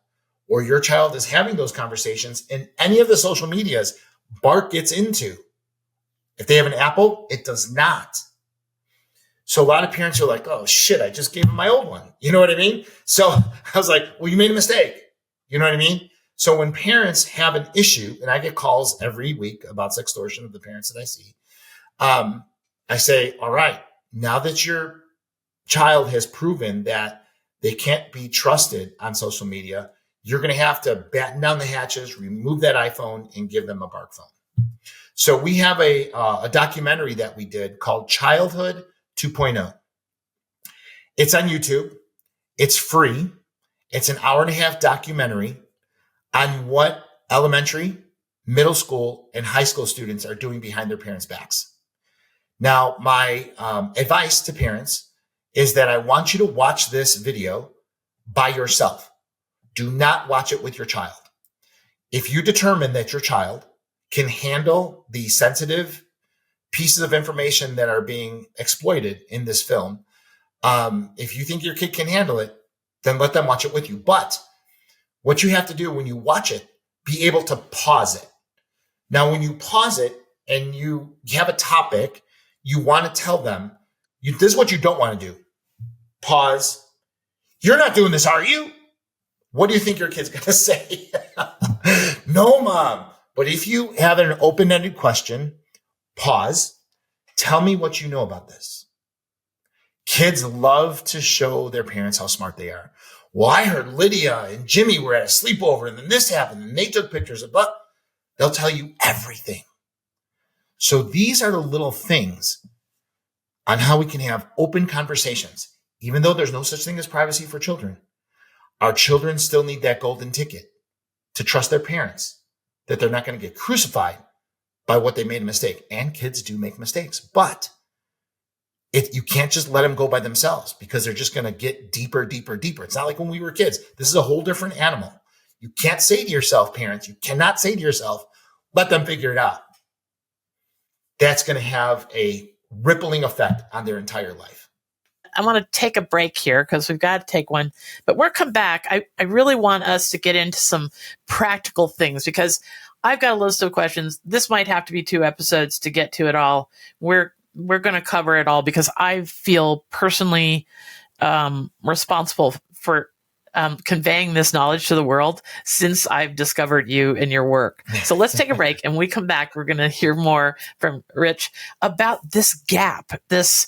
or your child is having those conversations in any of the social medias, BARC gets into. If they have an Apple, it does not. So a lot of parents are like, oh shit, I just gave them my old one. You know what I mean? So I was like, well, you made a mistake. You know what I mean? So when parents have an issue, and I get calls every week about sextortion of the parents that I see, I say, all right, now that your child has proven that they can't be trusted on social media, you're going to have to batten down the hatches, remove that iPhone, and give them a BARC phone. So we have a documentary that we did called Childhood 2.0. It's on YouTube. It's free. It's an hour-and-a-half documentary on what elementary, middle school, and high school students are doing behind their parents' backs. Now, my advice to parents is that I want you to watch this video by yourself. Do not watch it with your child. If you determine that your child can handle the sensitive pieces of information that are being exploited in this film, if you think your kid can handle it, then let them watch it with you. But what you have to do when you watch it, be able to pause it. Now, when you pause it and you have a topic, you want to tell them, this is what you don't want to do. Pause. You're not doing this, are you? What do you think your kid's going to say? No, mom. But if you have an open-ended question, pause. Tell me what you know about this. Kids love to show their parents how smart they are. Well, I heard Lydia and Jimmy were at a sleepover and then this happened and they took pictures of, but they'll tell you everything. So these are the little things on how we can have open conversations. Even though there's no such thing as privacy for children, our children still need that golden ticket to trust their parents, that they're not going to get crucified by what they made a mistake. And kids do make mistakes, but you can't just let them go by themselves because they're just going to get deeper, deeper, deeper. It's not like when we were kids. This is a whole different animal. You can't say to yourself, parents, you cannot say to yourself, let them figure it out. That's going to have a rippling effect on their entire life. I want to take a break here because we've got to take one. But when we come back, I really want us to get into some practical things because I've got a list of questions. This might have to be 2 episodes to get to it all. We're going to cover it all because I feel personally responsible for conveying this knowledge to the world since I've discovered you and your work. So let's take a break, and when we come back, we're going to hear more from Rich about this gap, this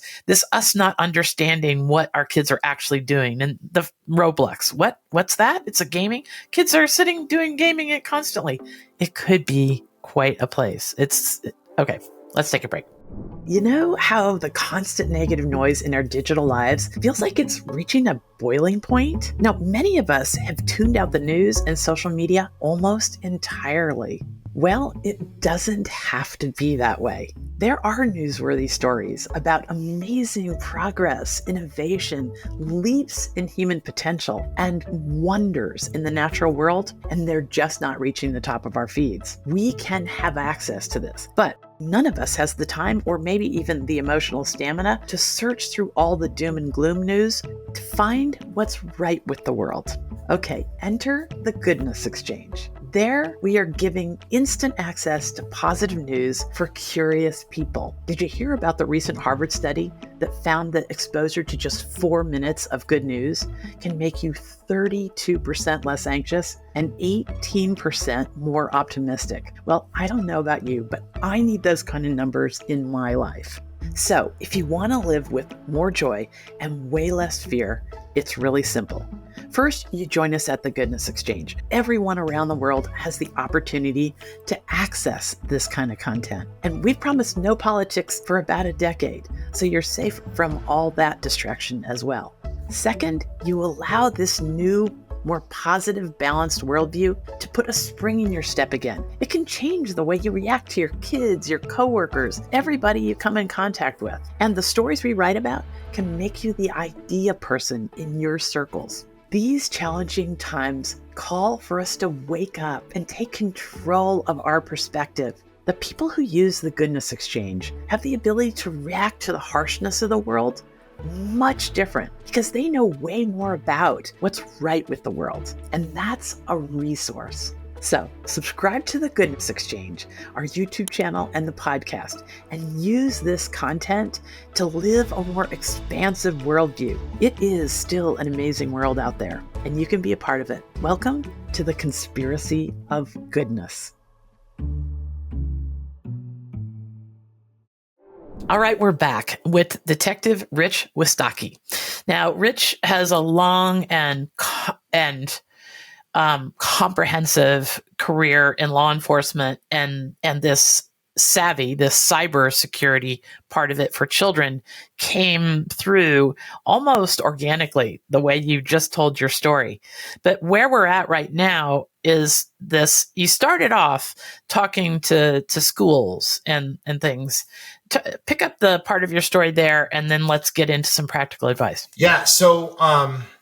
us not understanding what our kids are actually doing. And the Roblox, what's that? It's a gaming. Kids are sitting doing gaming it constantly. It could be quite a place. Okay. Let's take a break. You know how the constant negative noise in our digital lives feels like it's reaching a boiling point? Now, many of us have tuned out the news and social media almost entirely. Well, it doesn't have to be that way. There are newsworthy stories about amazing progress, innovation, leaps in human potential, and wonders in the natural world, and they're just not reaching the top of our feeds. We can have access to this, but none of us has the time or maybe even the emotional stamina to search through all the doom and gloom news to find what's right with the world. Okay, enter the Goodness Exchange. There, we are giving instant access to positive news for curious people. Did you hear about the recent Harvard study that found that exposure to just 4 minutes of good news can make you 32% less anxious and 18% more optimistic? Well, I don't know about you, but I need those kind of numbers in my life. So if you want to live with more joy and way less fear, it's really simple. First, you join us at the Goodness Exchange. Everyone around the world has the opportunity to access this kind of content. And we've promised no politics for about a decade, so you're safe from all that distraction as well. Second, you allow this new, more positive, balanced worldview to put a spring in your step again. It can change the way you react to your kids, your coworkers, everybody you come in contact with. And the stories we write about can make you the idea person in your circles. These challenging times call for us to wake up and take control of our perspective. The people who use the Goodness Exchange have the ability to react to the harshness of the world much different because they know way more about what's right with the world. And that's a resource. So subscribe to the Goodness Exchange, our YouTube channel and the podcast, and use this content to live a more expansive worldview. It is still an amazing world out there, and you can be a part of it. Welcome to the Conspiracy of Goodness. All right, we're back with Detective Rich Wistocki. Now, Rich has a long and comprehensive career in law enforcement, and this savvy, this cyber security part of it for children came through almost organically, the way you just told your story. But where we're at right now is this: you started off talking to schools and things. Pick up the part of your story there, and then let's get into some practical advice. Yeah. So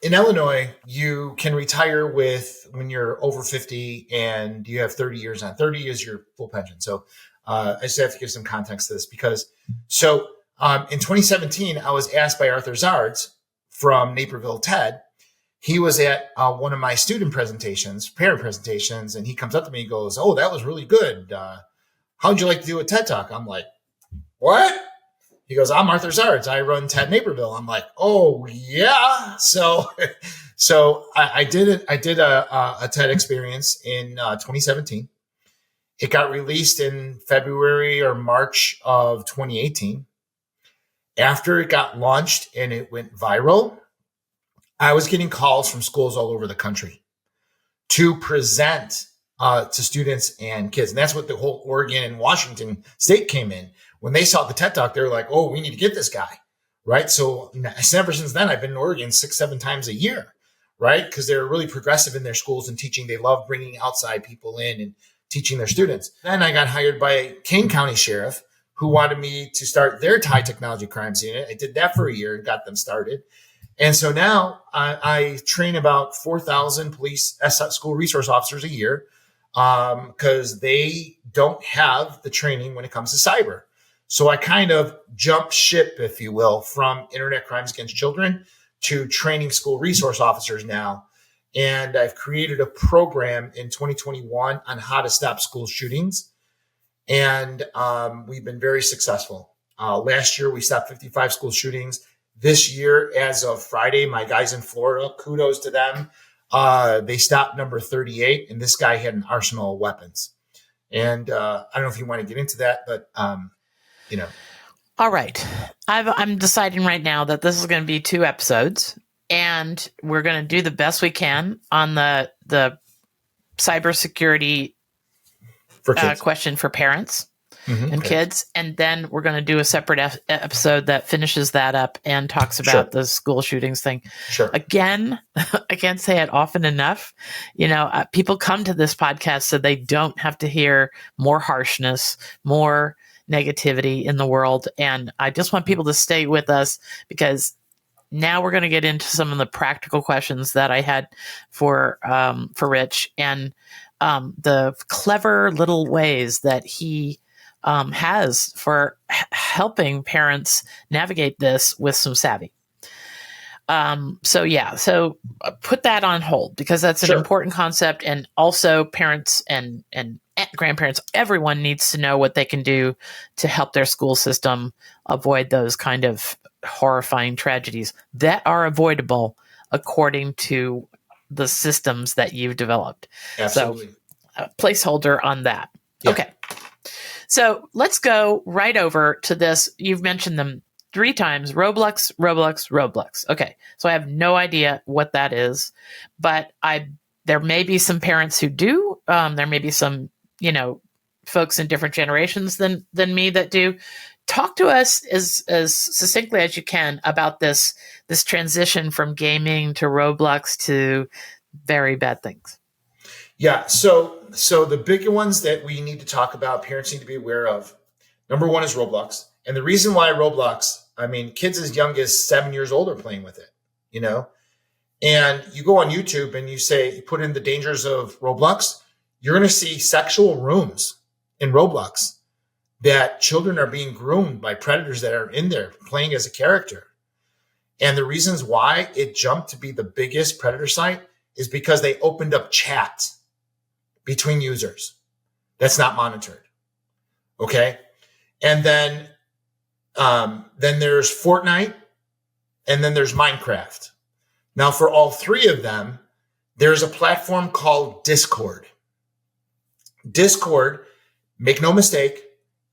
in Illinois, you can retire when you're over 50 and you have 30 years on. 30 is your full pension. So I just have to give some context to this because in 2017, I was asked by Arthur Zards from Naperville TED. He was at one of my parent presentations, and he comes up to me and goes, "Oh, that was really good. How'd you like to do a TED Talk?" I'm like, "What?" He goes, "I'm Arthur Zards. I run TED Naperville." I'm like, "Oh yeah." So I did a TED experience in 2017. It got released in February or March of 2018. After it got launched and it went viral, I was getting calls from schools all over the country to present to students and kids. And that's what the whole Oregon and Washington state came in. When they saw the TED Talk, they were like, "Oh, we need to get this guy." Right. So ever since then, I've been in Oregon 6-7 times a year. Right. Because they're really progressive in their schools and teaching. They love bringing outside people in and teaching their students. Then I got hired by Kane County Sheriff, who wanted me to start their high technology crimes unit. I did that for a year and got them started. And so now I train about 4,000 police school resource officers a year because they don't have the training when it comes to cyber. So I kind of jump ship, if you will, from internet crimes against children to training school resource officers now. And I've created a program in 2021 on how to stop school shootings. And we've been very successful. Last year, we stopped 55 school shootings. This year, as of Friday, my guys in Florida, kudos to them. They stopped number 38, and this guy had an arsenal of weapons. And I don't know if you want to get into that, but All right. I'm deciding right now that this is going to be 2 episodes, and we're going to do the best we can on the cybersecurity for kids. question for parents and kids. And then we're going to do a separate episode that finishes that up and talks about the school shootings thing. Sure. Again, I can't say it often enough. People come to this podcast so they don't have to hear more harshness, more negativity in the world. And I just want people to stay with us, because now we're going to get into some of the practical questions that I had for Rich, and the clever little ways that he has for helping parents navigate this with some savvy. So put that on hold, because that's an important concept. And also parents and grandparents, everyone needs to know what they can do to help their school system avoid those kind of horrifying tragedies that are avoidable according to the systems that you've developed. Absolutely. So a placeholder on that. Yeah. Okay. So let's go right over to this. You've mentioned them 3 times: Roblox. Okay. So I have no idea what that is, but there may be some parents who do. There may be some, folks in different generations than me that do. Talk to us as succinctly as you can about this transition from gaming to Roblox to very bad things. Yeah. So the bigger ones that we need to talk about, parents need to be aware of. Number 1 is Roblox. And the reason why Roblox, kids as young as 7 years old are playing with it, and you go on YouTube and you put in the dangers of Roblox, you're going to see sexual rooms in Roblox that children are being groomed by predators that are in there playing as a character. And the reasons why it jumped to be the biggest predator site is because they opened up chat between users that's not monitored. Okay. And then there's Fortnite, and then there's Minecraft. Now, for all 3 of them, there's a platform called Discord. Discord, make no mistake,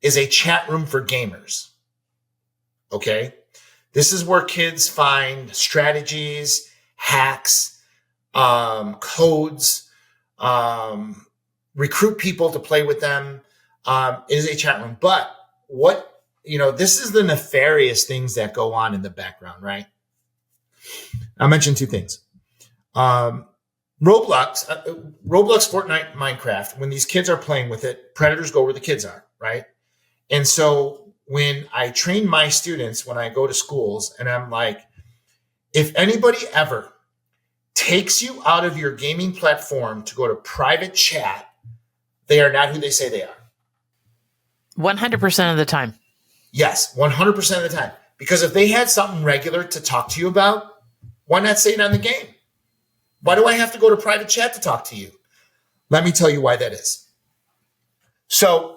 is a chat room for gamers. Okay. This is where kids find strategies, hacks, codes, recruit people to play with them. It is a chat room. But this is the nefarious things that go on in the background, right? I'll mention 2 things. Roblox, Fortnite, Minecraft, when these kids are playing with it, predators go where the kids are, right? And so when I train my students, when I go to schools, and I'm like, if anybody ever takes you out of your gaming platform to go to private chat, they are not who they say they are. 100% of the time. Yes, 100% of the time. Because if they had something regular to talk to you about, why not say it on the game? Why do I have to go to private chat to talk to you? Let me tell you why that is. So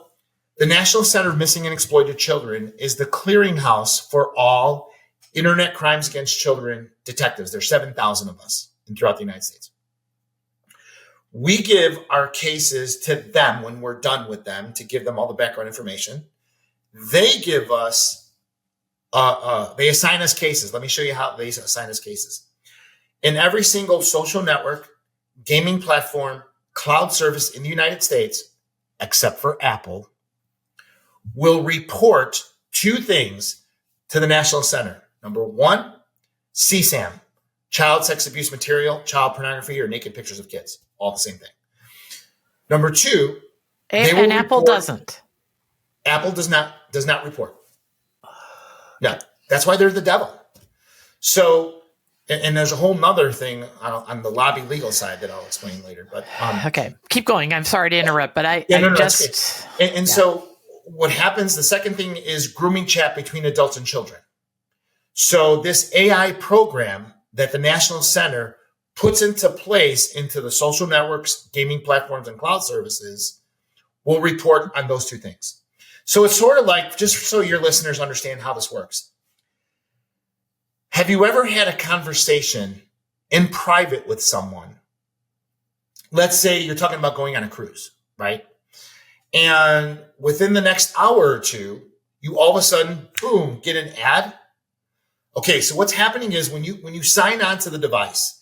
the National Center of Missing and Exploited Children is the clearinghouse for all internet crimes against children detectives. There's 7,000 of us throughout the United States. We give our cases to them when we're done with them to give them all the background information. They give us, they assign us cases. Let me show you how they assign us cases. In every single social network, gaming platform, cloud service in the United States, except for Apple, will report 2 things to the National Center. Number 1, CSAM, child sex abuse material, child pornography, or naked pictures of kids. All the same thing. Number 2, and Apple doesn't. Apple does not report. No, that's why they're the devil. So, and there's a whole nother thing on the lobby legal side that I'll explain later. But okay, keep going. I'm sorry to interrupt, but So what happens? The second thing is grooming chat between adults and children. So this AI program that the National Center puts into place into the social networks, gaming platforms, and cloud services will report on those 2 things. So it's sort of like, just so your listeners understand how this works. Have you ever had a conversation in private with someone let's say you're talking about going on a cruise, right? And within the next hour or two, you all of a sudden, boom, get an ad. Okay, so what's happening is when you sign on to the device,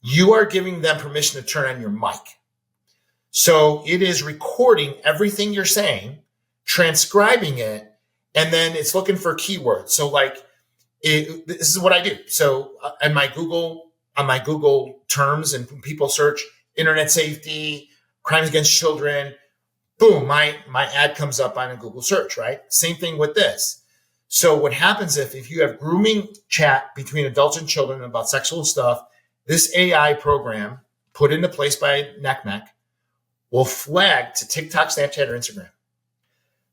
you are giving them permission to turn on your mic. So it is recording everything you're saying, transcribing it, and then it's looking for keywords. So like, this is what I do. So on my Google terms, and people search internet safety, crimes against children, boom, my ad comes up on a Google search, right? Same thing with this. So what happens if you have grooming chat between adults and children about sexual stuff, this AI program put into place by NCMEC will flag to TikTok, Snapchat, or Instagram.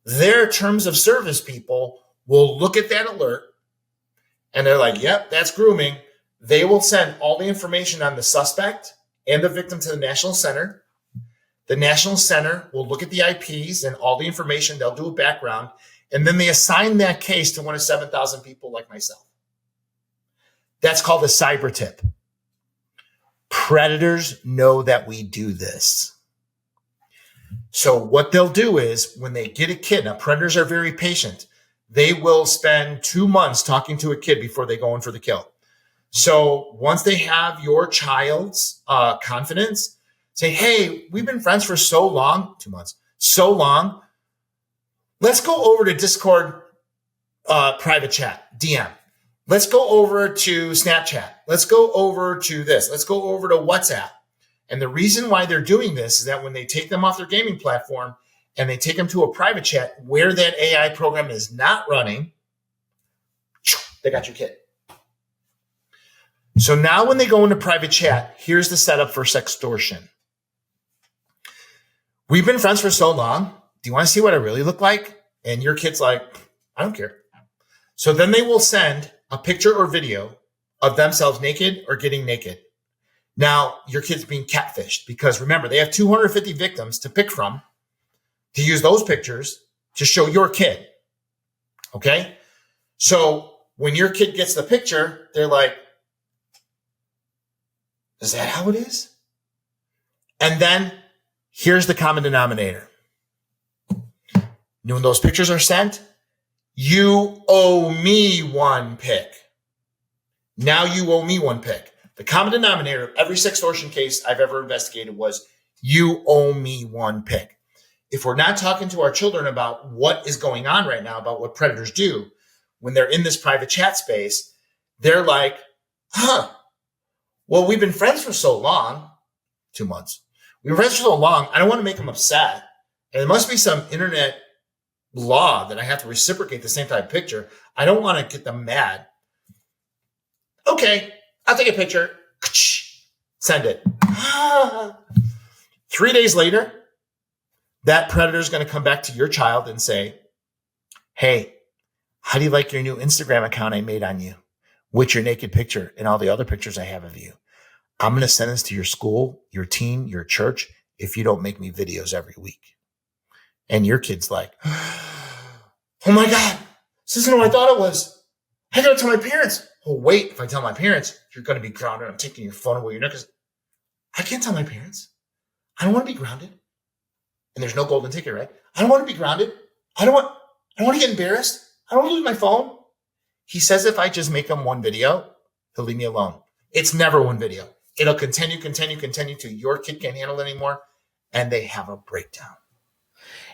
Their terms of service people will look at that alert and they're like, yep, that's grooming. They will send all the information on the suspect and the victim to the National Center. The National Center will look at the IPs and all the information. They'll do a background, and then they assign that case to one of 7,000 people like myself. That's called a cyber tip. Predators know that we do this. So what they'll do is when they get a kid, now predators are very patient. They will spend 2 months talking to a kid before they go in for the kill. So once they have your child's confidence, say, hey, we've been friends for so long, 2 months, so long. Let's go over to Discord private chat, DM. Let's go over to Snapchat. Let's go over to this. Let's go over to WhatsApp. And the reason why they're doing this is that when they take them off their gaming platform and they take them to a private chat where that AI program is not running, they got your kid. So now when they go into private chat, here's the setup for sextortion. We've been friends for so long. Do you want to see what I really look like? And your kid's like, I don't care. So then they will send a picture or video of themselves naked or getting naked. Now, your kid's being catfished because remember, they have 250 victims to pick from to use those pictures to show your kid. Okay? So when your kid gets the picture, they're like, is that how it is? And then here's the common denominator. When those pictures are sent, you owe me one pic. Now you owe me one pic. The common denominator of every sextortion case I've ever investigated was you owe me one pic. If we're not talking to our children about what is going on right now, about what predators do when they're in this private chat space, they're like, well, we've been friends for so long, 2 months. We've been friends for so long, I don't want to make them upset. And there must be some internet law that I have to reciprocate the same type of picture. I don't want to get them mad. Okay, I'll take a picture. Send it. 3 days later, that predator is going to come back to your child and say, hey, how do you like your new Instagram account I made on you with your naked picture and all the other pictures I have of you? I'm going to send this to your school, your team, your church, if you don't make me videos every week. And your kid's like, oh my God, this isn't what I thought it was. I got to tell my parents. Oh, wait, if I tell my parents, you're going to be grounded. I'm taking your phone away. I can't tell my parents. I don't want to be grounded. And there's no golden ticket, right? I don't want to be grounded. I don't want to get embarrassed. I don't want to lose my phone. He says if I just make him one video, he'll leave me alone. It's never one video. It'll continue till your kid can't handle it anymore, and they have a breakdown.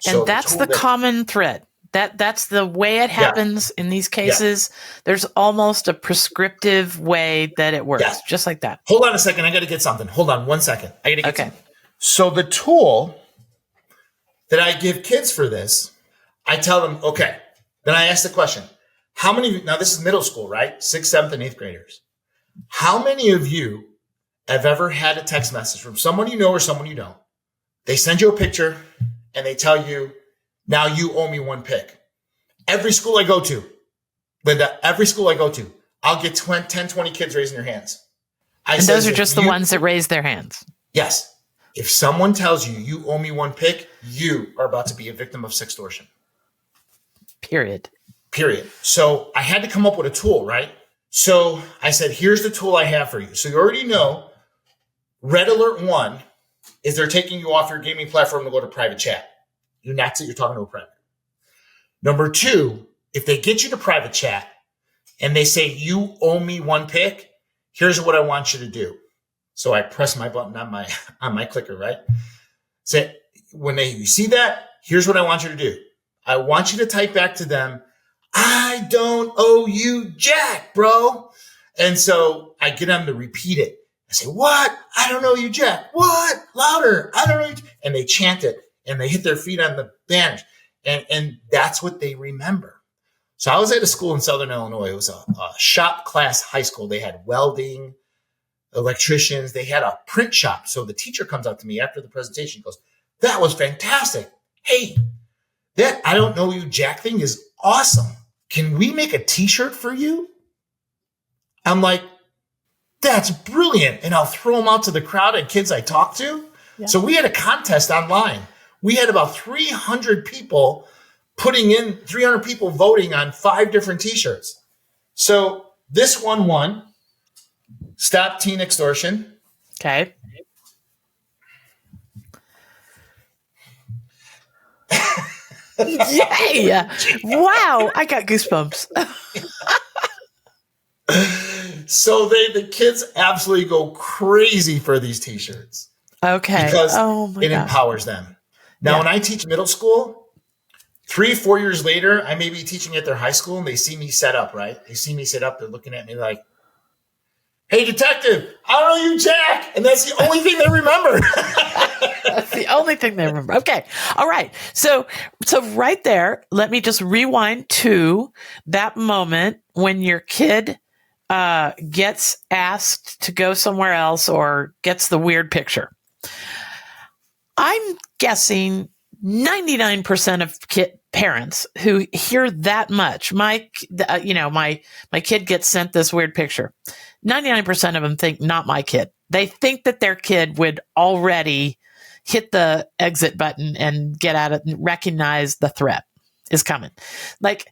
And so that's the common thread. That's the way it happens in these cases. Yeah. There's almost a prescriptive way that it works, just like that. Hold on a second. I got to get something. Hold on 1 second. I got to get something. So the tool that I give kids for this, I tell them, okay. Then I ask the question, how many, now this is middle school, right? 6th, 7th, and 8th graders. How many of you have ever had a text message from someone you know or someone you don't? They send you a picture and they tell you, now you owe me one pic. Every school I go to, Linda, I'll get 10, 20 kids raising their hands. And those are just the ones that raise their hands. Yes. If someone tells you you owe me one pic, you are about to be a victim of sextortion. Period. So I had to come up with a tool, right? So I said, here's the tool I have for you. So you already know Red Alert 1 is they're taking you off your gaming platform to go to private chat. That's it. You're talking to a predator. Number two, if they get you to private chat and they say, you owe me one pic, here's what I want you to do. So I press my button on my clicker, right? Say, when you see that, here's what I want you to do. I want you to type back to them, I don't owe you jack, bro. And so I get them to repeat it. I say, what? I don't owe you jack. What? Louder. I don't know you. And they chant it and they hit their feet on the banners. And that's what they remember. So I was at a school in Southern Illinois. It was a shop class high school. They had welding, electricians. They had a print shop. So the teacher comes up to me after the presentation. He goes, that was fantastic. Hey, that I don't know you jack thing is awesome. Can we make a t-shirt for you? I'm like, that's brilliant. And I'll throw them out to the crowd and kids I talk to. Yeah. So we had a contest online. We had about 300 people voting on 5 different t-shirts. So this one won. Stop Teen Extortion. Okay. Yay! Wow, I got goosebumps. So the kids absolutely go crazy for these t-shirts. Okay. Because it empowers them. Now, when I teach middle school, 3-4 years later, I may be teaching at their high school and they see me set up, right? They see me set up. They're looking at me like, hey, detective, I don't know you, Jack. And that's the only thing they remember. That's the only thing they remember. Okay. All right. So right there, let me just rewind to that moment when your kid gets asked to go somewhere else or gets the weird picture. I'm guessing 99% of parents who hear that much, my kid gets sent this weird picture. 99% of them think, not my kid. They think that their kid would already hit the exit button and get out of and recognize the threat is coming. Like,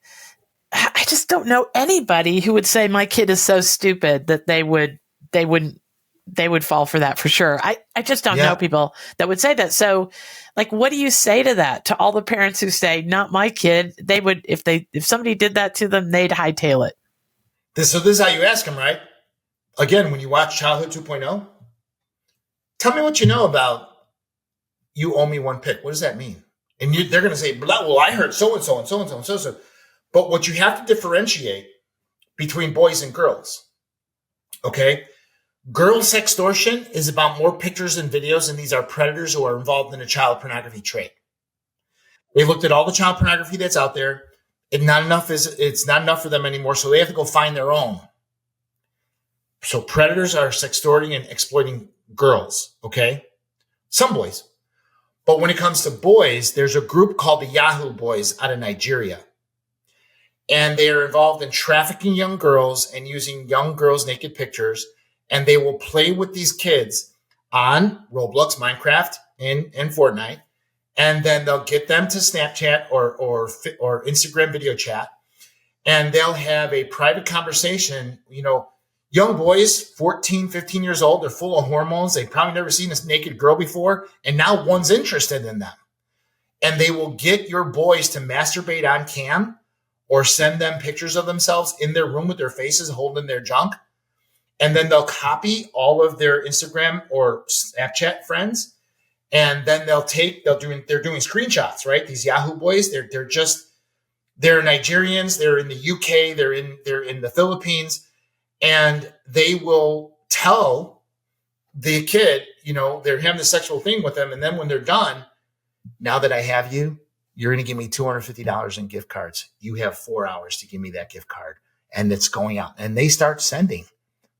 I just don't know anybody who would say my kid is so stupid that they would fall for that for sure. I just don't know people that would say that. So, like, what do you say to that, to all the parents who say, not my kid? They would, if somebody did that to them, they'd hightail it. So this is how you ask them, right? Again, when you watch Childhood 2.0, tell me what you know about you owe me one pic. What does that mean? And they're going to say, well, I heard so-and-so and so-and-so and so-and-so. But what you have to differentiate between boys and girls, okay? Girl sextortion is about more pictures and videos, and these are predators who are involved in a child pornography trade. They looked at all the child pornography that's out there. It's not enough for them anymore, so they have to go find their own. So predators are sextorting and exploiting girls, okay? Some boys. But when it comes to boys, there's a group called the Yahoo Boys out of Nigeria. And they are involved in trafficking young girls and using young girls' naked pictures. And they will play with these kids on Roblox, Minecraft, and Fortnite. And then they'll get them to Snapchat or Instagram video chat. And they'll have a private conversation. You know, young boys, 14, 15 years old, they're full of hormones. They've probably never seen a naked girl before. And now one's interested in them. And they will get your boys to masturbate on cam or send them pictures of themselves in their room with their faces holding their junk. And then they'll copy all of their Instagram or Snapchat friends. And then they're doing screenshots, right? These Yahoo boys, they're Nigerians, they're in the UK, they're in the Philippines, and they will tell the kid, you know, they're having the sexual thing with them. And then when they're done, now that I have you, you're going to give me $250 in gift cards. You have 4 hours to give me that gift card. And it's going out. And they start sending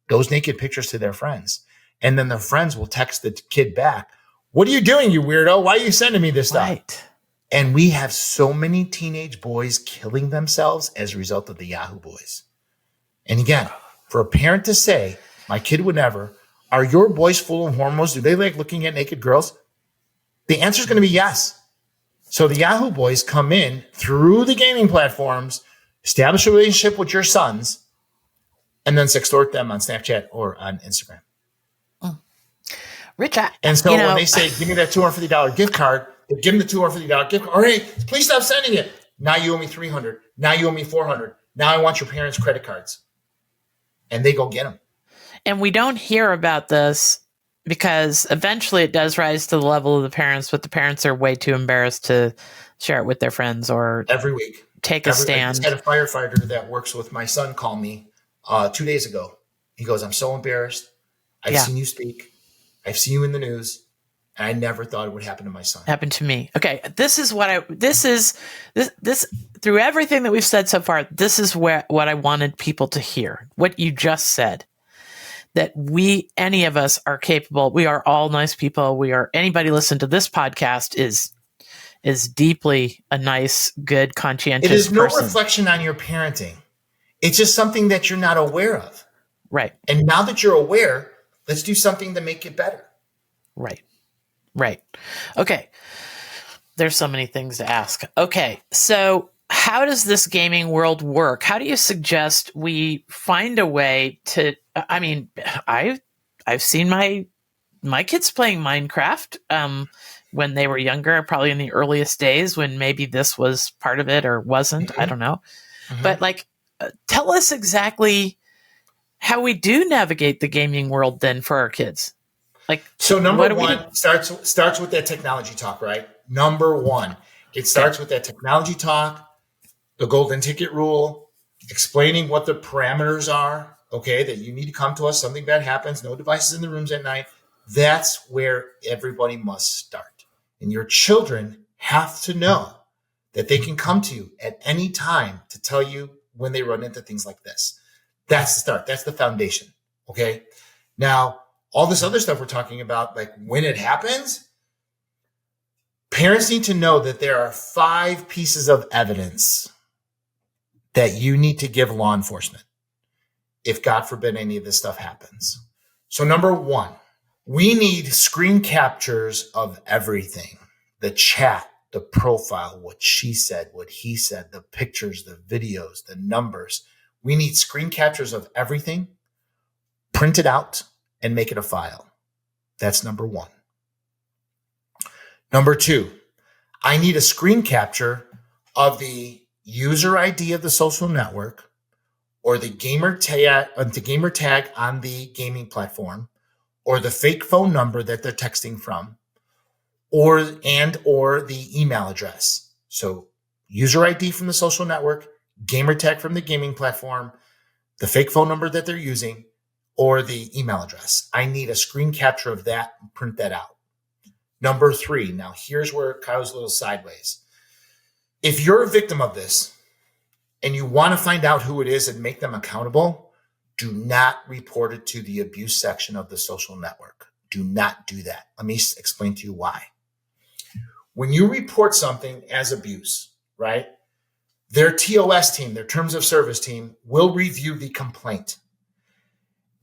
those naked pictures to their friends. And then their friends will text the kid back, what are you doing, you weirdo? Why are you sending me this stuff? Right. And we have so many teenage boys killing themselves as a result of the Yahoo boys. And again, for a parent to say, my kid would never, are your boys full of hormones? Do they like looking at naked girls? The answer is going to be yes. So the Yahoo boys come in through the gaming platforms, establish a relationship with your sons, and then sextort them on Snapchat or on Instagram. Rich, And so when they say, give me that $250 gift card, they give them the $250 gift card. All right, please stop sending it. Now you owe me $300. Now you owe me $400. Now I want your parents' credit cards. And they go get them. And we don't hear about this because eventually it does rise to the level of the parents, but the parents are way too embarrassed to share it with their friends or every week take a stand. I just had a firefighter that works with my son call me 2 days ago. He goes, I'm so embarrassed. I've seen you speak. I've seen you in the news. And I never thought it would happen to my son. Happened to me. Okay. This through everything that we've said so far, this is what I wanted people to hear. What you just said, that any of us are capable. We are all nice people. Anybody listen to this podcast is deeply a nice, good, conscientious person. It is no reflection on your parenting. It's just something that you're not aware of. Right. And now that you're aware, let's do something to make it better. Right. Okay. There's so many things to ask. Okay. So how does this gaming world work? How do you suggest we find a way to, I've seen my kids playing Minecraft, when they were younger, probably in the earliest days when maybe this was part of it or wasn't. Mm-hmm. I don't know. Mm-hmm. But tell us exactly how we do navigate the gaming world then for our kids. So number one starts with that technology talk, right? Number one, it starts with that technology talk, the golden ticket rule, explaining what the parameters are, okay, that you need to come to us, something bad happens, no devices in the rooms at night. That's where everybody must start. And your children have to know that they can come to you at any time to tell you when they run into things like this. That's the start. That's the foundation, okay? Now, all this other stuff we're talking about, like when it happens, parents need to know that there are 5 pieces of evidence that you need to give law enforcement if, God forbid, any of this stuff happens. So number 1, we need screen captures of everything. The chat, the profile, what she said, what he said, the pictures, the videos, the numbers. We need screen captures of everything, print it out, and make it a file. That's number 1. Number 2, I need a screen capture of the user ID of the social network or the gamer tag on the gaming platform or the fake phone number that they're texting from or the email address. So user ID from the social network, gamer tag from the gaming platform, the fake phone number that they're using, or the email address. I need a screen capture of that and print that out. Number 3, now here's where it goes a little sideways. If you're a victim of this and you want to find out who it is and make them accountable, do not report it to the abuse section of the social network. Do not do that. Let me explain to you why. When you report something as abuse, right, their TOS team, their terms of service team, will review the complaint.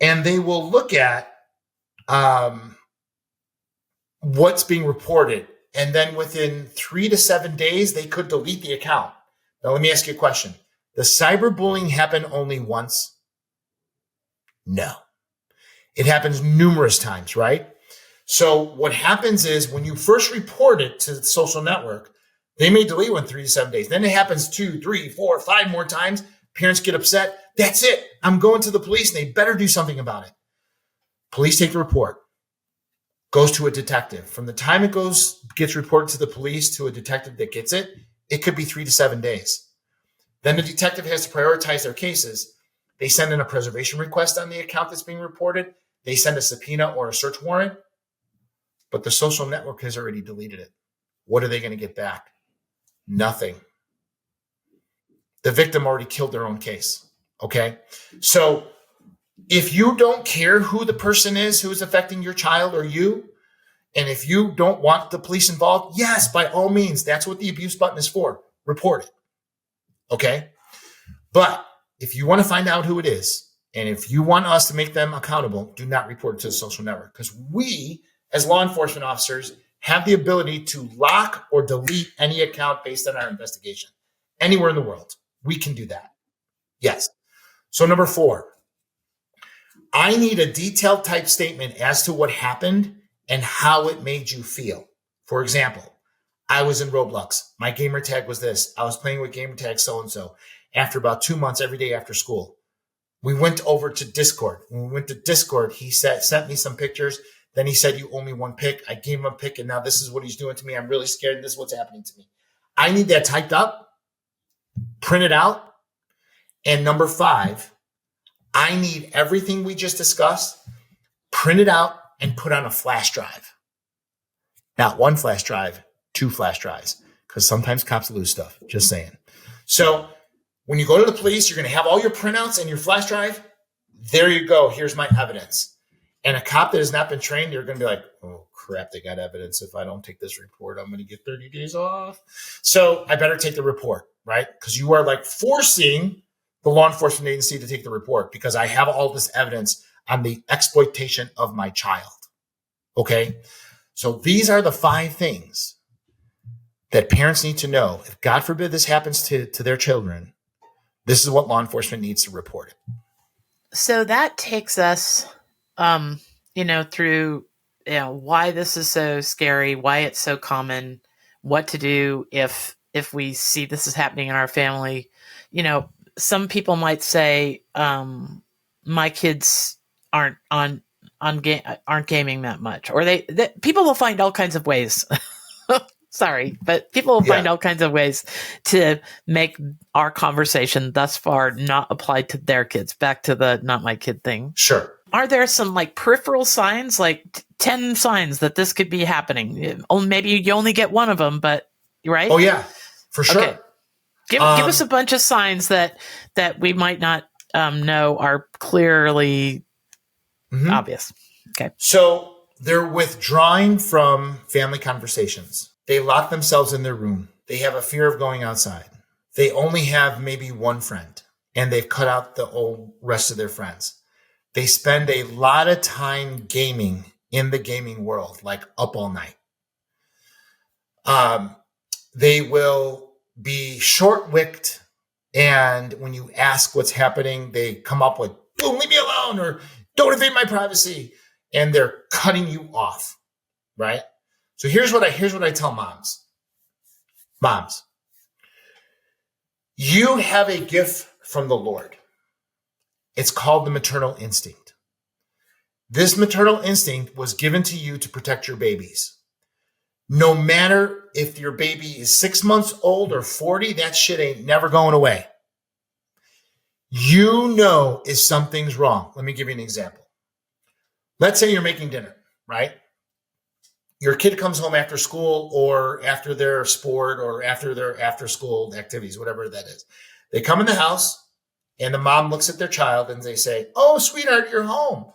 And they will look at what's being reported. And then within 3 to 7 days, they could delete the account. Now, let me ask you a question. Does cyberbullying happen only once? No. It happens numerous times, right? So what happens is when you first report it to the social network, they may delete it in 3 to 7 days. Then it happens 2, 3, 4, 5 more times. Parents get upset. That's it. I'm going to the police and they better do something about it. Police take the report, goes to a detective. From the time it gets reported to the police to a detective that gets it, it could be 3 to 7 days. Then the detective has to prioritize their cases. They send in a preservation request on the account that's being reported. They send a subpoena or a search warrant, but the social network has already deleted it. What are they going to get back? Nothing. The victim already killed their own case. Okay. So if you don't care who the person is who is affecting your child or you, and if you don't want the police involved, yes, by all means, that's what the abuse button is for. Report it. Okay. But if you want to find out who it is, and if you want us to make them accountable, do not report it to the social network, because we, as law enforcement officers, have the ability to lock or delete any account based on our investigation. Anywhere in the world, we can do that. Yes. So number 4, I need a detailed type statement as to what happened and how it made you feel. For example, I was in Roblox. My gamer tag was this. I was playing with gamer tag so-and-so. After about 2 months, every day after school, we went over to Discord. When we went to Discord, he sent me some pictures. Then he said, you owe me one pic. I gave him a pic, and now this is what he's doing to me. I'm really scared, and this is what's happening to me. I need that typed up, printed out. And number 5, I need everything we just discussed printed out and put on a flash drive. Not one flash drive, 2 flash drives, because sometimes cops lose stuff. Just saying. So when you go to the police, you're going to have all your printouts and your flash drive. There you go. Here's my evidence. And a cop that has not been trained, you're going to be like, oh, crap, they got evidence. If I don't take this report, I'm going to get 30 days off. So I better take the report, right? Because you are like forcing the law enforcement agency to take the report because I have all this evidence on the exploitation of my child. Okay? So these are the 5 things that parents need to know. If God forbid this happens to their children, this is what law enforcement needs to report it. So that takes us, through, why this is so scary, why it's so common, what to do if we see this is happening in our family. Some people might say, my kids aren't gaming that much, or people will find all kinds of ways. Sorry, but people will find all kinds of ways to make our conversation thus far not apply to their kids. Back to the not my kid thing. Sure. Are there some like peripheral signs, like 10 signs that this could be happening? Oh, maybe you only get one of them, but right? Oh yeah, for sure. Okay. Give us a bunch of signs that we might not know are clearly obvious. Okay. So they're withdrawing from family conversations. They lock themselves in their room. They have a fear of going outside. They only have maybe one friend, and they've cut out the whole rest of their friends. They spend a lot of time gaming in the gaming world, like up all night. They will be short-wicked, and when you ask what's happening, they come up with, "Boom, leave me alone," or "Don't invade my privacy," and they're cutting you off, right? So here's what I tell moms. Moms, you have a gift from the Lord. It's called the maternal instinct. This maternal instinct was given to you to protect your babies. No matter if your baby is 6 months old or 40, that shit ain't never going away. You know if something's wrong. Let me give you an example. Let's say you're making dinner, right? Your kid comes home after school or after their sport or after their after school activities, whatever that is. They come in the house and the mom looks at their child and they say, "Oh, sweetheart, you're home.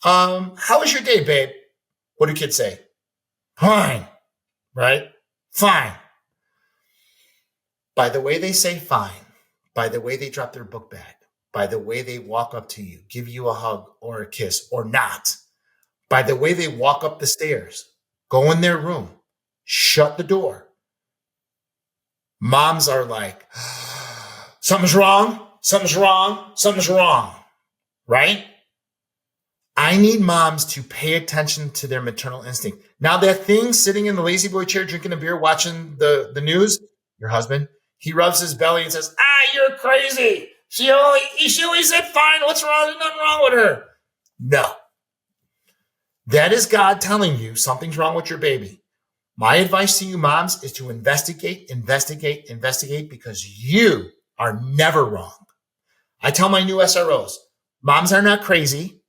How was your day, babe?" What do kids say? "Fine," right? Fine. By the way they say fine, by the way they drop their book bag, by the way they walk up to you, give you a hug or a kiss or not, by the way they walk up the stairs, go in their room, shut the door. Moms are like, something's wrong, something's wrong, something's wrong, right? I need moms to pay attention to their maternal instinct. Now that thing sitting in the lazy boy chair, drinking a beer, watching the news, your husband, he rubs his belly and says, "You're crazy. She only said fine. What's wrong? There's nothing wrong with her." No. That is God telling you something's wrong with your baby. My advice to you moms is to investigate, because you are never wrong. I tell my new SROs, moms are not crazy.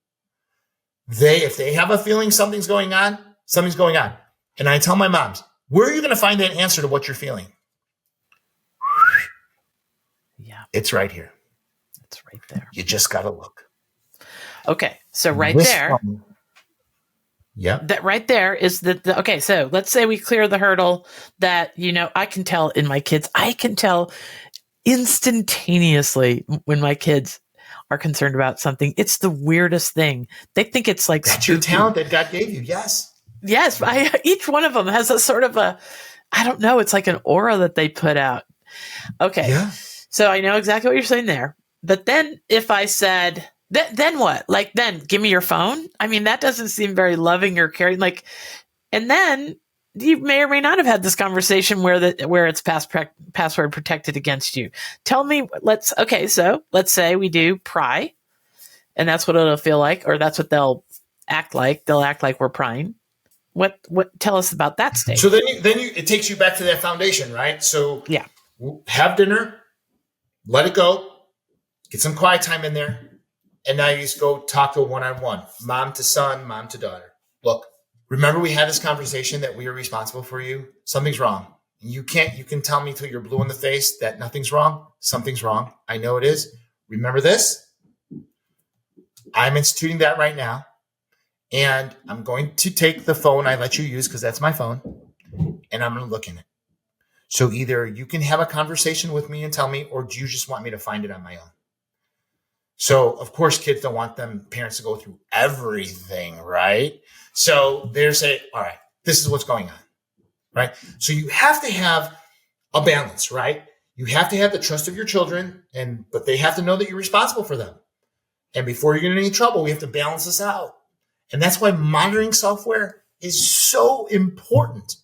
If they have a feeling something's going on, something's going on. And I tell my moms, where are you going to find that answer to what you're feeling? Yeah. It's right here. It's right there. You just got to look. Okay. So right there. Yeah. That right there is okay. So let's say we clear the hurdle that, I can tell in my kids, I can tell instantaneously when my kids are concerned about something. It's the weirdest thing. They think it's like that's your talent that God gave you. Yes. Yes. Each one of them has a sort of I don't know. It's like an aura that they put out. Okay. Yeah. So I know exactly what you're saying there. But then if I said, Then what? Like, then give me your phone. I mean, that doesn't seem very loving or caring. Like, and then you may or may not have had this conversation where it's password protected against you. Tell me, so let's say we do pry, and that's what it'll feel like, or that's what they'll act like. They'll act like we're prying. What tell us about that stage? So then it takes you back to that foundation, right? So yeah, have dinner, let it go, get some quiet time in there, and now you just go talk to a one-on-one, mom to son, mom to daughter. Look, remember we had this conversation that we are responsible for you. Something's wrong. You can tell me till you're blue in the face that nothing's wrong. Something's wrong. I know it is. Remember this? I'm instituting that right now. And I'm going to take the phone I let you use because that's my phone, and I'm going to look in it. So either you can have a conversation with me and tell me, or do you just want me to find it on my own? So, of course, kids don't want parents to go through everything, right? So they're saying, all right, this is what's going on, right? So you have to have a balance, right? You have to have the trust of your children, but they have to know that you're responsible for them. And before you get in any trouble, we have to balance this out. And that's why monitoring software is so important,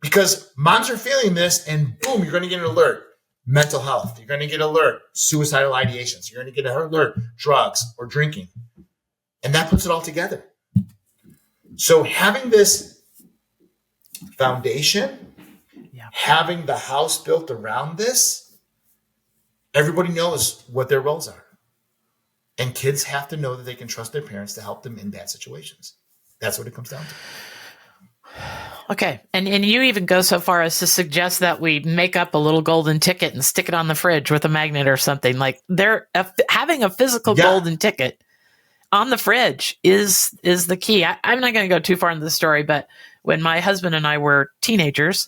because moms are feeling this and boom, you're going to get an alert. Mental health. You're going to get an alert. Suicidal ideations. You're going to get an alert. Drugs or drinking. And that puts it all together. So having this foundation, having the house built around this, everybody knows what their roles are. And kids have to know that they can trust their parents to help them in bad situations. That's what it comes down to. Okay. And you even go so far as to suggest that we make up a little golden ticket and stick it on the fridge with a magnet or something. Like having a physical golden ticket on the fridge is the key. I'm not going to go too far into the story, but when my husband and I were teenagers,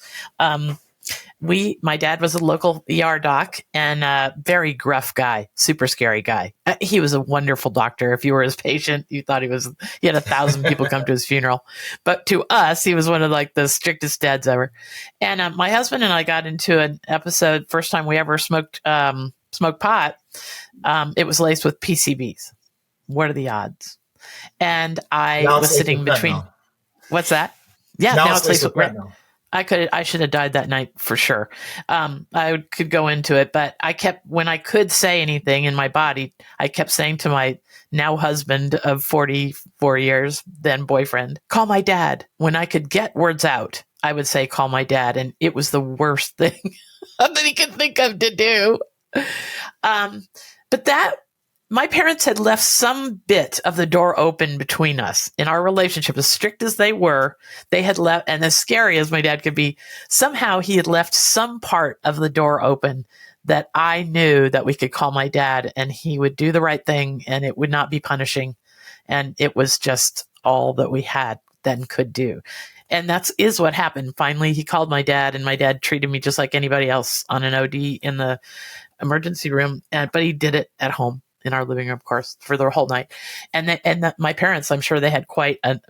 my dad was a local ER doc and a very gruff guy, super scary guy. He was a wonderful doctor. If you were his patient, you thought he had 1,000 people come to his funeral. But to us, he was one of like the strictest dads ever. And my husband and I got into an episode, first time we ever smoked pot. It was laced with PCBs. What are the odds? And I was sitting between. What's that? Yeah, now it's laced with retinol. I should have died that night for sure. I could go into it, but when I could say anything in my body, I kept saying to my now husband of 44 years, then boyfriend, call my dad. When I could get words out, I would say, call my dad. And it was the worst thing that he could think of to do. But my parents had left some bit of the door open between us in our relationship. As strict as they were, they had left, and as scary as my dad could be, somehow he had left some part of the door open that I knew that we could call my dad and he would do the right thing and it would not be punishing. And it was just all that we had then could do. And that is what happened. Finally, he called my dad, and my dad treated me just like anybody else on an OD in the emergency room. But he did it at home in our living room, of course, for the whole night. And my parents, I'm sure they had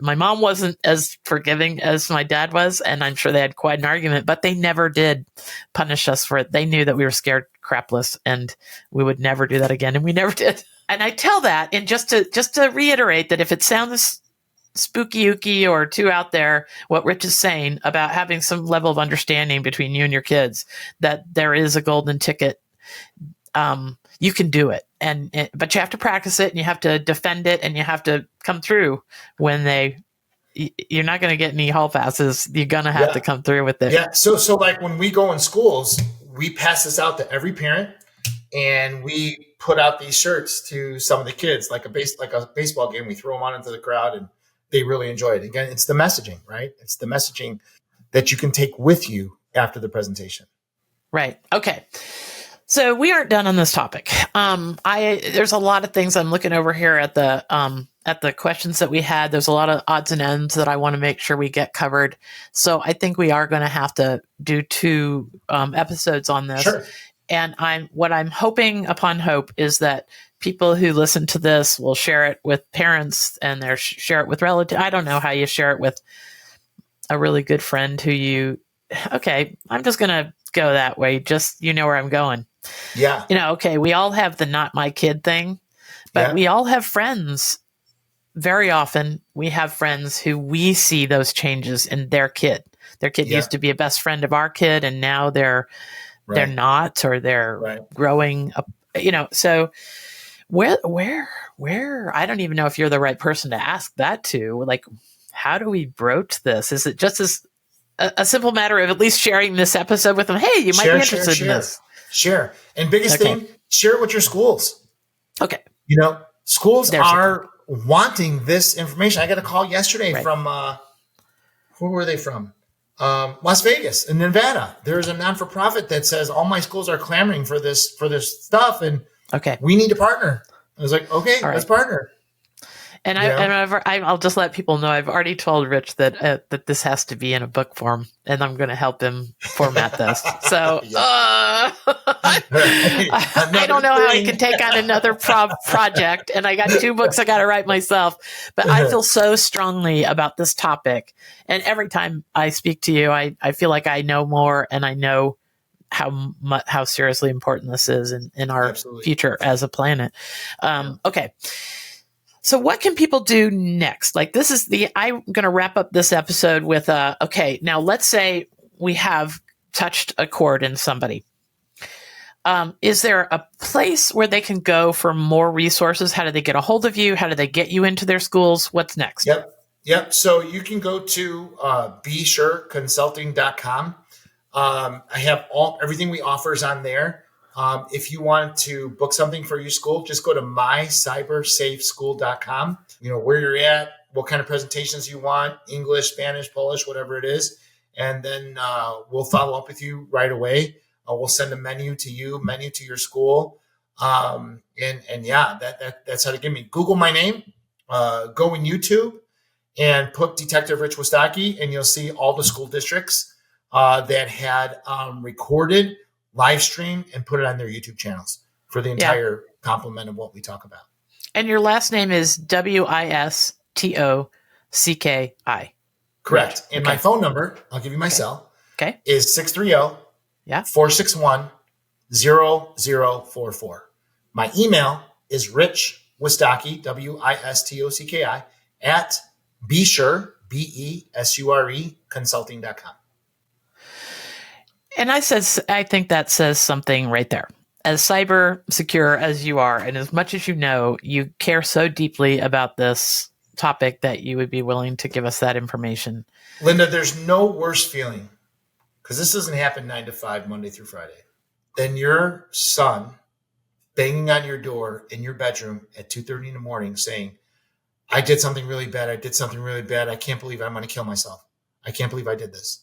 my mom wasn't as forgiving as my dad was, and I'm sure they had quite an argument, but they never did punish us for it. They knew that we were scared crapless and we would never do that again. And we never did. And I tell that, and just to reiterate that if it sounds spooky-ooky or too out there, what Rich is saying about having some level of understanding between you and your kids, that there is a golden ticket, you can do it. But you have to practice it, and you have to defend it, and you have to come through when you're not going to get any hall passes. You're going to have to come through with it. Yeah. So like when we go in schools, we pass this out to every parent, and we put out these shirts to some of the kids, like a baseball game. We throw them on into the crowd, and they really enjoy it. Again, it's the messaging, right? It's the messaging that you can take with you after the presentation. Right. Okay. So we aren't done on this topic. There's a lot of things I'm looking over here at the questions that we had. There's a lot of odds and ends that I want to make sure we get covered. So I think we are going to have to do 2 episodes on this. Sure. And what I'm hoping upon hope is that people who listen to this will share it with parents and share it with relatives. I don't know how you share it with a really good friend okay, I'm just going to go that way. Just, where I'm going. Yeah. Okay, we all have the not my kid thing, But we all have friends. Very often we have friends who we see those changes in their kid. Their kid used to be a best friend of our kid, and now they're not, or they're growing up, so where, I don't even know if you're the right person to ask that to. Like, how do we broach this? Is it just as a simple matter of at least sharing this episode with them? Hey, you might be interested in this. Share. And biggest thing, share it with your schools. Okay. Schools are wanting this information. I got a call yesterday from, where were they from? Las Vegas in Nevada. There's a non-for-profit that says all my schools are clamoring for this stuff, and we need to partner. I was like, okay, let's partner. And I'll just let people know I've already told Rich that this has to be in a book form, and I'm going to help him format this. So I don't know how I can take on another project, and I got 2 books I got to write myself. But I feel so strongly about this topic, and every time I speak to you, I feel like I know more, and I know how seriously important this is in our future as a planet. Okay. So what can people do next? Like, I'm going to wrap up this episode with, now let's say we have touched a chord in somebody. Is there a place where they can go for more resources? How do they get a hold of you? How do they get you into their schools? What's next? Yep. So you can go to besureconsulting.com. I have everything we offer is on there. If you want to book something for your school, just go to mycybersafeschool.com. Where you're at, what kind of presentations you want, English, Spanish, Polish, whatever it is. And then we'll follow up with you right away. We'll send a menu to your school. That's how to get me. Google my name, go in YouTube and put Detective Rich Wistocki, and you'll see all the school districts that had recorded, live stream, and put it on their YouTube channels for the entire complement of what we talk about. And your last name is Wistocki. Correct. And my phone number, I'll give you my cell, is 630-461-0044. My email is Rich Wistocki, Wistocki, at besure, BESURE, consulting.com. And I think that says something right there. As cyber secure as you are, and as much as you care so deeply about this topic that you would be willing to give us that information. Linda, there's no worse feeling, because this doesn't happen 9 to 5, Monday through Friday, than your son banging on your door in your bedroom at 2:30 in the morning saying, I did something really bad. I can't believe I'm going to kill myself. I can't believe I did this.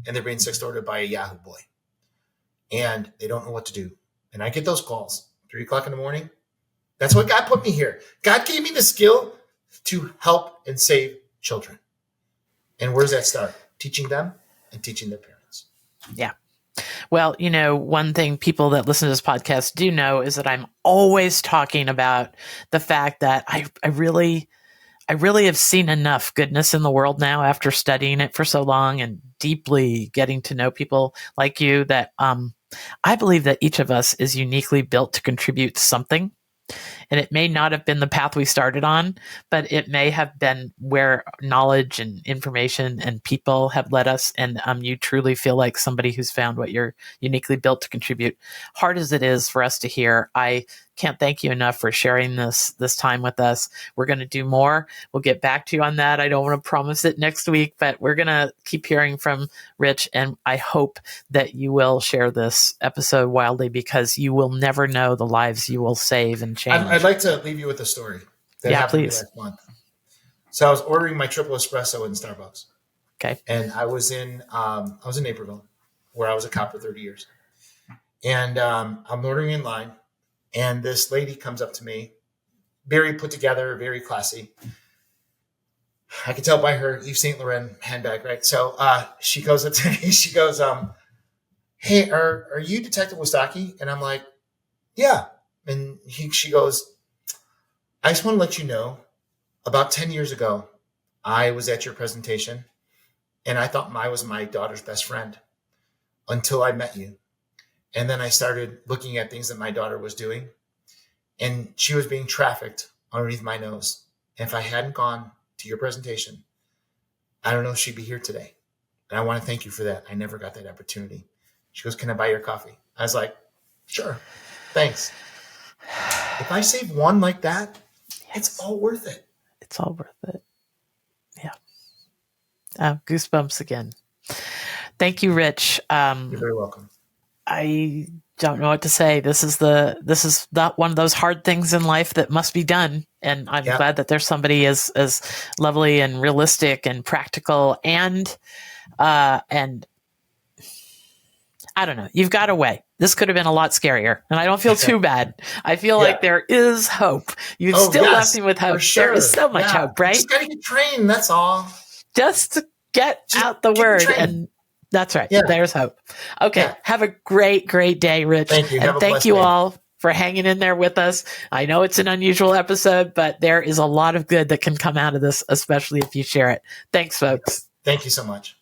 And they're being sextorted by a Yahoo boy. And they don't know what to do. And I get those calls, 3 o'clock in the morning. That's what God put me here. God gave me the skill to help and save children. And where does that start? Teaching them and teaching their parents. Yeah. Well, one thing people that listen to this podcast do know is that I'm always talking about the fact that I really have seen enough goodness in the world now after studying it for so long and deeply getting to know people like you that I believe that each of us is uniquely built to contribute something. And it may not have been the path we started on, but it may have been where knowledge and information and people have led us. And you truly feel like somebody who's found what you're uniquely built to contribute. Hard as it is for us to hear, I can't thank you enough for sharing this time with us. We're going to do more. We'll get back to you on that. I don't want to promise it next week, but we're going to keep hearing from Rich. And I hope that you will share this episode wildly, because you will never know the lives you will save and change. I'd like to leave you with a story that happened last month. So I was ordering my triple espresso in Starbucks. Okay. And I was in Naperville, where I was a cop for 30 years. And I'm ordering in line. And this lady comes up to me, very put together, very classy. I can tell by her Yves Saint Laurent handbag, right? So she goes up to me. She goes, "Hey, are you Detective Wistocki?" And I'm like, "Yeah." And she goes, "I just want to let you know, about 10 years ago, I was at your presentation, and I thought I was my daughter's best friend until I met you. And then I started looking at things that my daughter was doing. and she was being trafficked underneath my nose. And if I hadn't gone to your presentation, I don't know if she'd be here today. And I want to thank you for that. I never got that opportunity. She goes, can I buy your coffee? I was like, sure. Thanks. If I save one like that, it's all worth it. It's all worth it. Yeah. Goosebumps again. Thank you, Rich. You're very welcome. I don't know what to say. This is not one of those hard things in life that must be done. And I'm glad that there's somebody as lovely and realistic and practical and I don't know. You've got a way. This could have been a lot scarier, and I don't feel too bad. I feel like there is hope. You've still left me with hope. Sure. There is so much hope, right? Just gotta get trained. That's all. Just get out the word, and that's right. Yeah. There's hope. Okay. Yeah. Have a great, great day, Rich. Thank you. And thank you all for hanging in there with us. I know it's an unusual episode, but there is a lot of good that can come out of this, especially if you share it. Thanks, folks. Thank you so much.